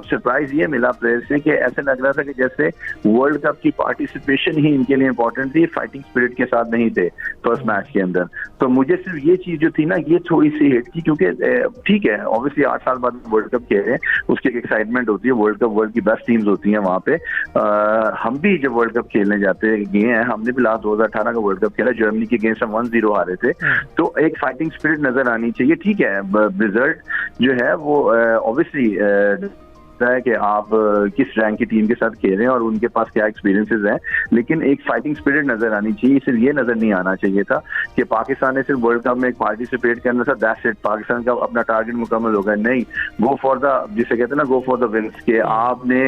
सरप्राइज ये मिला प्लेयर्स से कि ऐसे लग रहा था कि जैसे वर्ल्ड कप की पार्टिसिपेशन ही इनके लिए इंपॉर्टेंट थी, फाइटिंग स्पिरिट के साथ नहीं थे फर्स्ट मैच के अंदर। तो मुझे सिर्फ ये चीज जो थी ना ये थोड़ी सी हिट की, क्योंकि ठीक है ऑब्वियसली 8 साल बाद वर्ल्ड कप खेल रहे हैं, उसकी एक एक्साइटमेंट होती है। वर्ल्ड कप वर्ल्ड की बेस्ट टीम्स होती हैं वहां पे। हम भी जब वर्ल्ड कप खेलने जाते गए हैं, हमने भी लास्ट 2018 का वर्ल्ड कप खेला, जर्मनी के अगेंस्ट हम 1-0 हारे थे। तो एक फाइटिंग स्पिरिट नजर आनी चाहिए। ठीक है, रिजल्ट जो है वो ऑब्वियसली है कि आप किस रैंक की टीम के साथ खेल रहे हैं और उनके पास क्या एक्सपीरियंसेस हैं, लेकिन एक फाइटिंग स्पिरिट नजर आनी चाहिए। सिर्फ ये नजर नहीं आना चाहिए था कि पाकिस्तान ने सिर्फ वर्ल्ड कप में एक पार्टिसिपेट करना था, दैट्स इट, पाकिस्तान का अपना टारगेट मुकम्मल हो गया। नहीं, गो फॉर द, जिसे कहते हैं ना, गो फॉर द विंस, के आपने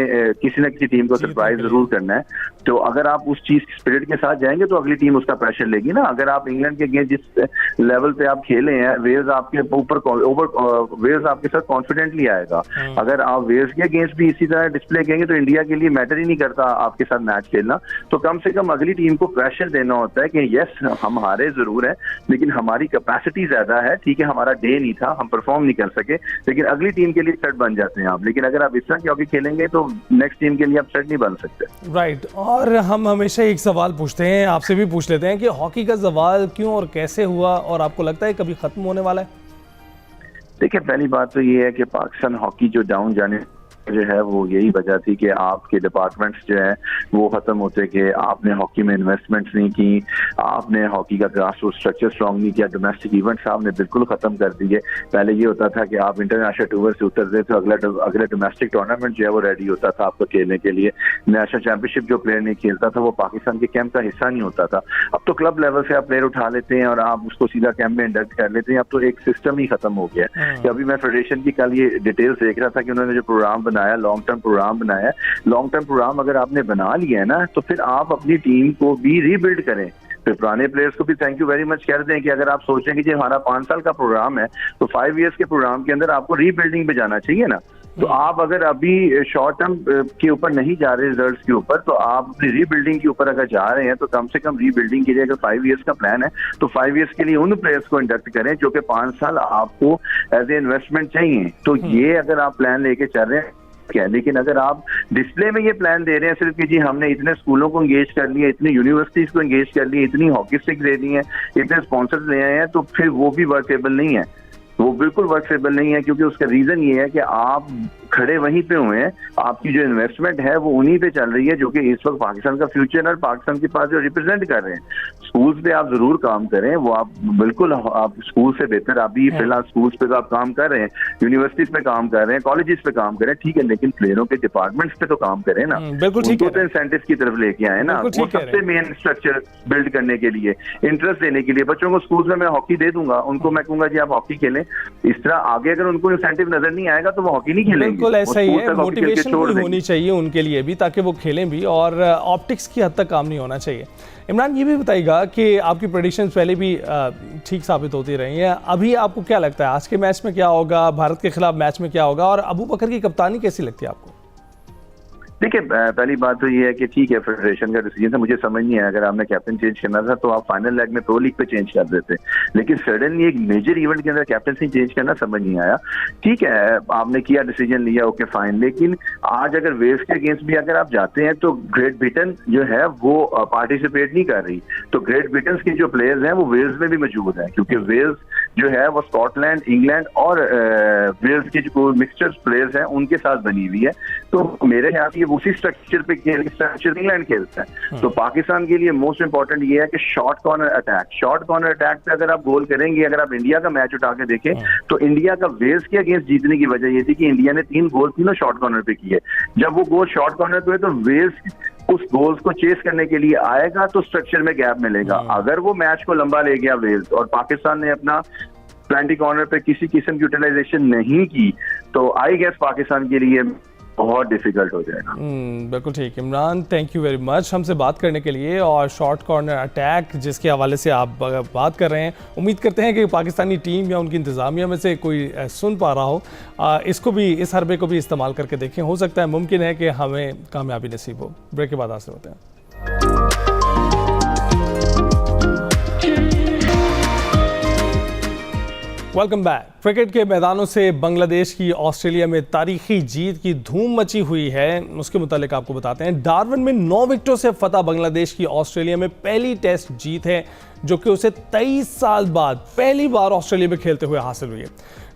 किसी न किसी टीम को सरप्राइज जरूर करना है। तो अगर आप उस चीज स्पिरिट के साथ जाएंगे तो अगली टीम उसका प्रेशर लेगी ना। अगर आप इंग्लैंड के अगेंस्ट जिस लेवल पे आप खेले हैं, वेल्स आपके ऊपर वेल्स आपके साथ कॉन्फिडेंटली आएगा। अगर आप वेल्स के अगेंस्ट भी इसी तरह डिस्प्ले करेंगे तो इंडिया के लिए मैटर ही नहीं करता आपके साथ मैच खेलना। तो कम से कम अगली टीम को प्रेशर देना होता है कि यस हम हारे जरूर हैं लेकिन हमारी कैपेसिटी ज्यादा है। ठीक है, हमारा डे नहीं था, हम परफॉर्म नहीं कर सके, लेकिन अगली टीम के लिए सेट बन जाते हैं आप। लेकिन अगर आप इस तरह की हॉकी खेलेंगे तो नेक्स्ट टीम के लिए आप सेट नहीं बन सकते। राइट। और हम हमेशा एक सवाल पूछते हैं, आपसे भी पूछ लेते हैं कि हॉकी का ज़वाल क्यों और कैसे हुआ और आपको लगता है कभी खत्म होने वाला है? देखिए, पहली बात तो ये है कि पाकिस्तान हॉकी जो डाउन जाने जो है वो यही वजह थी कि आपके डिपार्टमेंट्स जो है वो खत्म होते कि आपने हॉकी में इन्वेस्टमेंट्स नहीं की, आपने हॉकी का ग्रास रूट स्ट्रक्चर स्ट्रॉन्ग नहीं किया, डोमेस्टिक इवेंट्स आपने बिल्कुल खत्म कर दिए। पहले ये होता था कि आप इंटरनेशनल टूर से उतरते तो अगले डोमेस्टिक टूर्नामेंट जो है वो रेडी होता था आपको खेलने के लिए। नेशनल चैंपियनशिप जो प्लेयर नहीं खेलता था वो पाकिस्तान के कैंप का हिस्सा नहीं होता था। अब तो क्लब लेवल से आप प्लेयर उठा लेते हैं और आप उसको सीधा कैंप में इंडक्ट कर लेते हैं। अब तो एक सिस्टम ही खत्म हो गया है। अभी मैं फेडरेशन की कल ये डिटेल्स देख रहा था कि उन्होंने जो प्रोग्राम बनाया, लॉन्ग टर्म प्रोग्राम बनाया। लॉन्ग टर्म प्रोग्राम अगर आपने बना लिया है ना तो फिर आप अपनी टीम को भी रीबिल्ड करें। फिर पुराने प्लेयर्स को भी थैंक यू वेरी मच कर दें कि अगर आप सोचें कि हमारा 5 साल का प्रोग्राम है तो 5 इयर्स के प्रोग्राम के अंदर आपको रीबिल्डिंग पे जाना चाहिए ना। तो आप अगर अभी शॉर्ट टर्म के ऊपर नहीं जा रहे रिजल्ट्स के ऊपर, तो आप अपनी रीबिल्डिंग के ऊपर अगर जा रहे हैं तो कम से कम रीबिल्डिंग के लिए अगर 5 इयर्स का प्लान है तो 5 इयर्स के लिए उन प्लेयर्स को इंडक्ट करें जो कि 5 साल आपको एज ए इन्वेस्टमेंट चाहिए। तो ये अगर आप प्लान लेके चल रहे हैं क्या, लेकिन अगर आप डिस्प्ले में ये प्लान दे रहे हैं सिर्फ कि जी हमने इतने स्कूलों को एंगेज कर लिया, इतनी यूनिवर्सिटीज को एंगेज कर लिया, इतनी हॉकी स्टिक दे दी है, इतने स्पॉन्सर्स ले आए हैं, तो फिर वो भी वर्केबल नहीं है, वो बिल्कुल वर्केबल नहीं है। क्योंकि उसका रीजन ये है कि आप खड़े वहीं पे हुए हैं, आपकी जो इन्वेस्टमेंट है वो उन्हीं पे चल रही है जो कि इस वक्त पाकिस्तान का फ्यूचर और पाकिस्तान के पास जो रिप्रेजेंट कर रहे हैं। स्कूल्स पे आप जरूर काम करें, वो आप बिल्कुल आप स्कूल से बेहतर अभी फिलहाल स्कूल्स पे तो आप काम कर रहे हैं, यूनिवर्सिटीज पे काम कर रहे हैं, कॉलेजेस पे काम कर रहे हैं, ठीक है, लेकिन प्लेयरों के डिपार्टमेंट्स पे तो काम करें ना, उनको तो इंसेंटिव की तरफ लेके आए ना, वो सबसे मेन स्ट्रक्चर बिल्ड करने के लिए, इंटरेस्ट देने के लिए। बच्चों को स्कूल में मैं हॉकी दे दूंगा, उनको मैं कहूंगा जी आप हॉकी खेलें, इस तरह आगे अगर उनको इंसेंटिव नजर नहीं आएगा तो वो हॉकी नहीं खेलेंगे। बिल्कुल ऐसा ही है, मोटिवेशन भी होनी चाहिए उनके लिए भी ताकि वो खेलें भी, और ऑप्टिक्स की हद तक काम नहीं होना चाहिए। इमरान, ये भी बताइएगा कि आपकी प्रेडिक्शंस पहले भी ठीक साबित होती रही हैं, अभी आपको क्या लगता है आज के मैच में क्या होगा, भारत के खिलाफ मैच में क्या होगा, और अबू बकर की कप्तानी कैसी लगती है आपको? देखिए, पहली बात तो ये है कि ठीक है फेडरेशन का डिसीजन था, मुझे समझ नहीं आया, अगर आपने कैप्टन चेंज करना था तो आप फाइनल लेग में प्रो लीग पे चेंज कर देते, लेकिन सडनली एक मेजर इवेंट के अंदर कैप्टनसी चेंज करना समझ नहीं आया। ठीक है, आपने किया, डिसीजन लिया, ओके फाइन, लेकिन आज अगर वेल्स के अगेंस्ट भी अगर आप जाते हैं तो ग्रेट ब्रिटेन जो है वो पार्टिसिपेट नहीं कर रही, तो ग्रेट ब्रिटेन के जो प्लेयर्स हैं वो वेल्स में भी मौजूद हैं, क्योंकि वेल्स जो है वो स्कॉटलैंड, इंग्लैंड और वेल्स के जो मिक्सचर प्लेयर्स हैं उनके साथ बनी हुई है। तो मेरे ख्याल से उसी स्ट्रक्चर पे स्ट्रक्चर इंग्लैंड खेलता है। तो पाकिस्तान के लिए मोस्ट इंपॉर्टेंट ये है कि शॉर्ट कॉर्नर अटैक पे अगर आप गोल करेंगे, अगर आप इंडिया का मैच उठा के देखें तो इंडिया का वेल्स के अगेंस्ट जीतने की वजह ये थी कि इंडिया ने 3 गोल तीनों शॉर्ट कॉर्नर पे किए। जब वो गोल शॉर्ट कॉर्नर पे हुए तो वेल्स उस गोल्स को चेस करने के लिए आएगा तो स्ट्रक्चर में गैप मिलेगा। अगर वो मैच को लंबा ले गया वेल्स और पाकिस्तान ने अपना प्लांटी कॉर्नर पे किसी किस्म की यूटिलाइजेशन नहीं की, तो आई गेस पाकिस्तान के लिए बहुत डिफिकल्ट हो जाएगा। बिल्कुल ठीक Imran, thank you very much हमसे बात करने के लिए। और शॉर्ट कॉर्नर अटैक जिसके हवाले से आप बात कर रहे हैं, उम्मीद करते हैं कि पाकिस्तानी टीम या उनकी इंतज़ामिया में से कोई सुन पा रहा हो, इसको भी, इस हरबे को भी इस्तेमाल करके देखें, हो सकता है मुमकिन है कि हमें कामयाबी नसीब हो। ब्रेक के बाद हासिल होते हैं। Welcome back. क्रिकेट के मैदानों से बांग्लादेश की ऑस्ट्रेलिया में तारीखी जीत की धूम मची हुई है, उसके मुतालिक आपको बताते हैं। डार्विन में 9 विकेटों से फतह बांग्लादेश की ऑस्ट्रेलिया में पहली टेस्ट जीत है, जो कि उसे 23 साल बाद पहली बार ऑस्ट्रेलिया में खेलते हुए हासिल हुई है।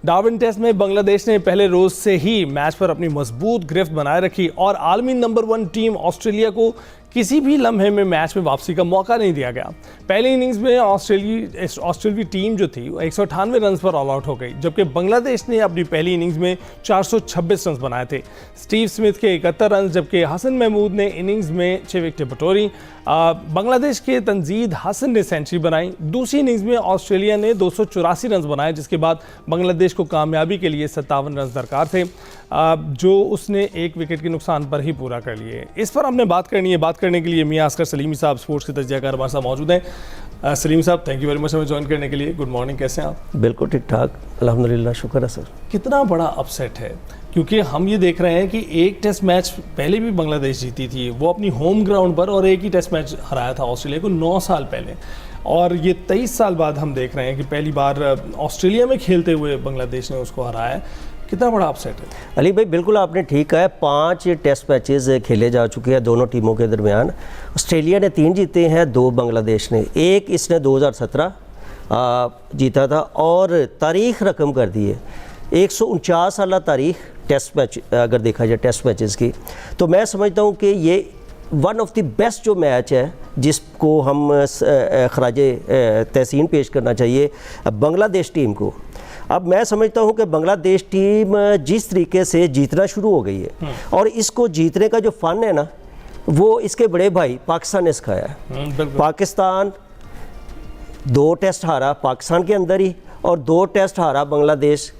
डार्विन टेस्ट में बांग्लादेश ने पहले रोज से ही मैच पर अपनी मजबूत गिरफ्त बनाए रखी और आलमी नंबर 1 टीम ऑस्ट्रेलिया को किसी भी लम्हे में मैच में वापसी का मौका नहीं दिया गया। पहली इनिंग्स में ऑस्ट्रेलियाई टीम जो थी 198 रन पर ऑल आउट हो गई, जबकि बांग्लादेश ने अपनी पहली इनिंग्स में 426 रन बनाए थे। स्टीव स्मिथ के 71 रन, जबकि हसन महमूद ने इनिंग्स में 6 विकेटें बटोरी। बांग्लादेश के तंजीद हसन ने सेंचुरी बनाई। दूसरी इनिंग्स में ऑस्ट्रेलिया ने 284 रन बनाए, जिसके बाद बांग्लादेश को कामयाबी के लिए 57 रन दरकार थे, जो उसने 1 विकेट के नुकसान पर ही पूरा कर लिए। इस पर हमने बात करनी है। बात करने के लिए मियां अस्कर सलीमी साहब स्पोर्ट्स के तज्जियाकार हमारे साथ मौजूद हैं। सलीम साहब, थैंक यू वेरी मच हमें ज्वाइन करने के लिए। गुड मॉर्निंग, कैसे हैं आप? बिल्कुल ठीक ठाक, अल्हम्दुलिल्लाह, शुक्र है सर। कितना बड़ा अपसेट है, क्योंकि हम ये देख रहे हैं कि एक टेस्ट मैच पहले भी बांग्लादेश जीती थी, वो अपनी होम ग्राउंड पर, और एक ही टेस्ट मैच हराया था ऑस्ट्रेलिया को 9 साल पहले, और ये 23 साल बाद हम देख रहे हैं कि पहली बार ऑस्ट्रेलिया में खेलते हुए बांग्लादेश ने उसको हराया है। कितना बड़ा अपसेट है? अली भाई, बिल्कुल आपने ठीक कहा है। 5 टेस्ट मैचेस खेले जा चुके हैं दोनों टीमों के दरमियान। ऑस्ट्रेलिया ने 3 जीते हैं, 2 बांग्लादेश ने। एक इसने 2017 जीता था और तारीख रकम कर दी है, 149 साल तारीख टेस्ट मैच अगर देखा जाए टेस्ट मैचेस की, तो मैं समझता हूँ कि ये वन ऑफ द बेस्ट जो मैच है जिसको हम खराजे तहसीन पेश करना चाहिए बांग्लादेश टीम को। अब मैं समझता हूं कि बांग्लादेश टीम जिस तरीके से जीतना शुरू हो गई है, और इसको जीतने का जो फन है ना, वो इसके बड़े भाई पाकिस्तान ने सिखाया है। पाकिस्तान 2 टेस्ट हारा पाकिस्तान के अंदर ही, और 2 टेस्ट हारा बांग्लादेश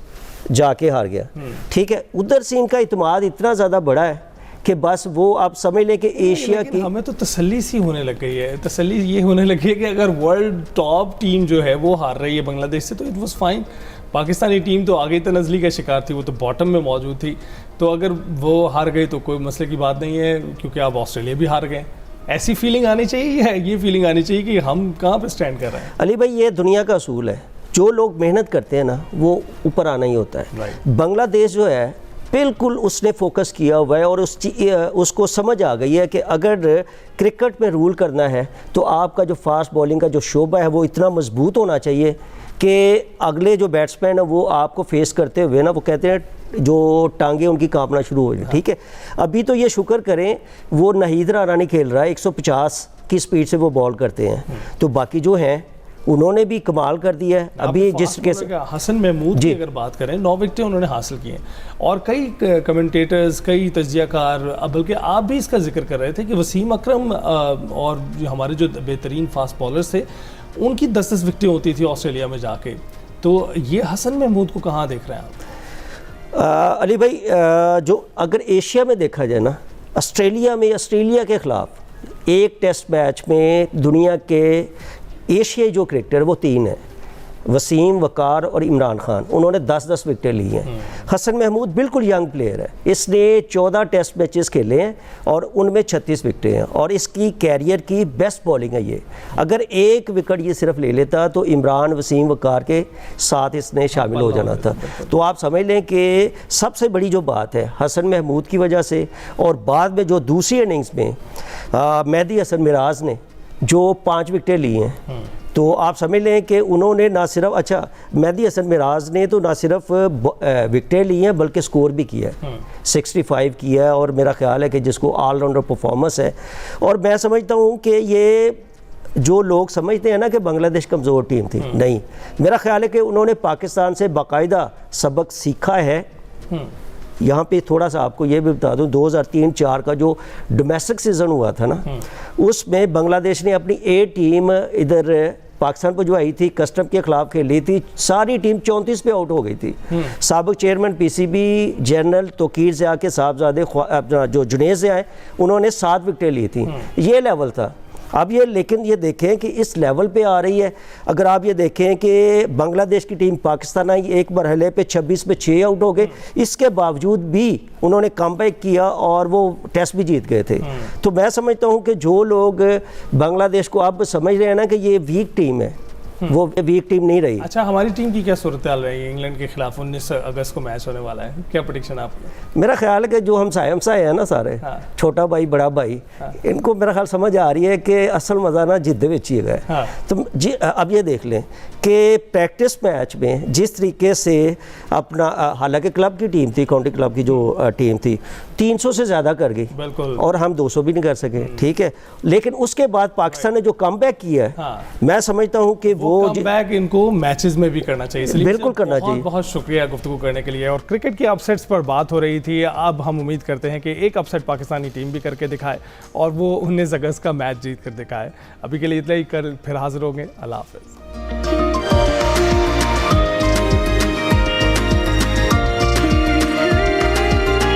जाके हार गया। ठीक है, उधर से इनका इत्मीनान इतना ज़्यादा बड़ा है कि बस वो आप समझ लें कि एशिया की, हमें तो तसल्ली सी होने लग गई है। तसल्ली ये होने लगी है कि अगर वर्ल्ड टॉप टीम जो है वो हार रही है बांग्लादेश से, तो it was fine. Pakistani team तो आगे तनज़ली का शिकार थी, वो तो बॉटम में मौजूद थी, तो अगर वो हार गए तो कोई मसले की बात नहीं है, क्योंकि आप ऑस्ट्रेलिया भी हार गए। ऐसी फीलिंग आनी चाहिए, ये फीलिंग आनी चाहिए कि हम कहाँ पे स्टैंड कर रहे हैं। अली भाई, ये दुनिया का असूल है, जो लोग मेहनत करते हैं ना वो ऊपर आना ही होता है। बांग्लादेश जो है बिल्कुल उसने फोकस किया हुआ है और उसको समझ आ गई है कि अगर क्रिकेट में रूल करना है तो आपका जो फास्ट बॉलिंग का जो शोबा है वो इतना मजबूत होना चाहिए कि अगले जो बैट्समैन है वो आपको फेस करते हुए ना, वो कहते हैं जो टांगे उनकी कांपना शुरू हो जाए। ठीक है, अभी तो ये शुक्र करें वो नाहिद राना नहीं खेल रहा है, 150 की स्पीड से वो बॉल करते हैं, तो बाकी जो हैं उन्होंने भी कमाल कर दिया है। अभी जिसके हसन महमूद की अगर बात करें, 9 विकेटें उन्होंने हासिल की हैं, और कई कमेंटेटर्स, कई तज्जियाकार, बल्कि आप भी इसका जिक्र कर रहे थे कि वसीम अकरम और हमारे जो बेहतरीन फास्ट बॉलर्स थे उनकी 10-10 विकेटें होती थी ऑस्ट्रेलिया में जाके, तो ये हसन महमूद को कहाँ देख रहे हैं आप? अली भाई, जो अगर एशिया में देखा जाए ना, ऑस्ट्रेलिया के ख़िलाफ़ एक टेस्ट मैच में दुनिया के एशियाई जो क्रिकेटर वो 3 हैं, वसीम, वकार और इमरान खान, उन्होंने 10-10 विकेटें ली हैं। हसन महमूद बिल्कुल यंग प्लेयर है, इसने 14 टेस्ट मैचेस खेले हैं और उनमें 36 विकेटें हैं और इसकी कैरियर की बेस्ट बॉलिंग है ये। अगर एक विकेट ये सिर्फ ले लेता तो इमरान, वसीम, वकार के साथ इसने शामिल हो जाना था। तो आप समझ लें कि सबसे बड़ी जो बात है हसन महमूद की वजह से, और बाद में जो दूसरी इनिंग्स में मेहदी हसन मिराज ने जो 5 विकेटें ली हैं, तो आप समझ लें कि उन्होंने ना सिर्फ, अच्छा मेहदी हसन मिराज ने तो ना सिर्फ विकेटें ली हैं बल्कि स्कोर भी किया है, 65 किया है, और मेरा ख्याल है कि जिसको ऑलराउंडर परफॉर्मेंस है। और मैं समझता हूँ कि ये जो लोग समझते हैं ना कि बांग्लादेश कमज़ोर टीम थी, नहीं, मेरा ख्याल है कि उन्होंने पाकिस्तान से बाकायदा सबक सीखा है। यहाँ पे थोड़ा सा आपको ये भी बता दूँ, 2003-04 का जो डोमेस्टिक सीज़न हुआ था ना, उसमें बांग्लादेश ने अपनी ए टीम इधर पाकिस्तान पर जो आई थी, कस्टम के खिलाफ खेली थी, सारी टीम 34 पे आउट हो गई थी। साबिक चेयरमैन पीसीबी जनरल तोकीर से आके साहबजादे जो जुनेद से आए, उन्होंने 7 विकेटें ली थी, ये लेवल था। अब ये, लेकिन ये देखें कि इस लेवल पे आ रही है। अगर आप ये देखें कि बांग्लादेश की टीम पाकिस्तान आई, एक मरहले पे 26 पे 6 आउट हो गए, इसके बावजूद भी उन्होंने कमबैक किया और वो टेस्ट भी जीत गए थे। तो मैं समझता हूँ कि जो लोग बांग्लादेश को अब समझ रहे हैं ना कि ये वीक टीम है, वो वीक टीम नहीं रही। अच्छा, हमारी टीम की क्या सूरत हाल रही है? इंग्लैंड के खिलाफ 19 अगस्त को मैच होने वाला है, क्या प्रेडिक्शन आपकी? मेरा ख्याल है कि जो हम साए हैं ना सारे, छोटा भाई बड़ा भाई, इनको मेरा ख्याल समझ आ रही है कि असल मज़ा ना जिद्द विच ही है। तो जी अब ये देख लें कि प्रैक्टिस मैच में जिस तरीके से अपना, हालांकि क्लब की टीम थी, काउंटी क्लब की जो टीम थी, 300 से ज़्यादा कर गई और हम 200 भी नहीं कर सके, ठीक है। लेकिन उसके बाद पाकिस्तान ने जो कमबैक किया है, मैं समझता हूँ कि वो कमबैक इनको मैचेस में भी करना चाहिए, इसलिए बिल्कुल करना चाहिए। बहुत शुक्रिया गुफ्तगू करने के लिए। और क्रिकेट की अपसेट्स पर बात हो रही थी, अब हम उम्मीद करते हैं कि एक अपसेट पाकिस्तानी टीम भी करके दिखाए और वो 19 अगस्त का मैच जीत कर दिखाए। अभी के लिए इतना ही, कर फिर हाजिर होंगे। अल्लाह हाफ़िज़।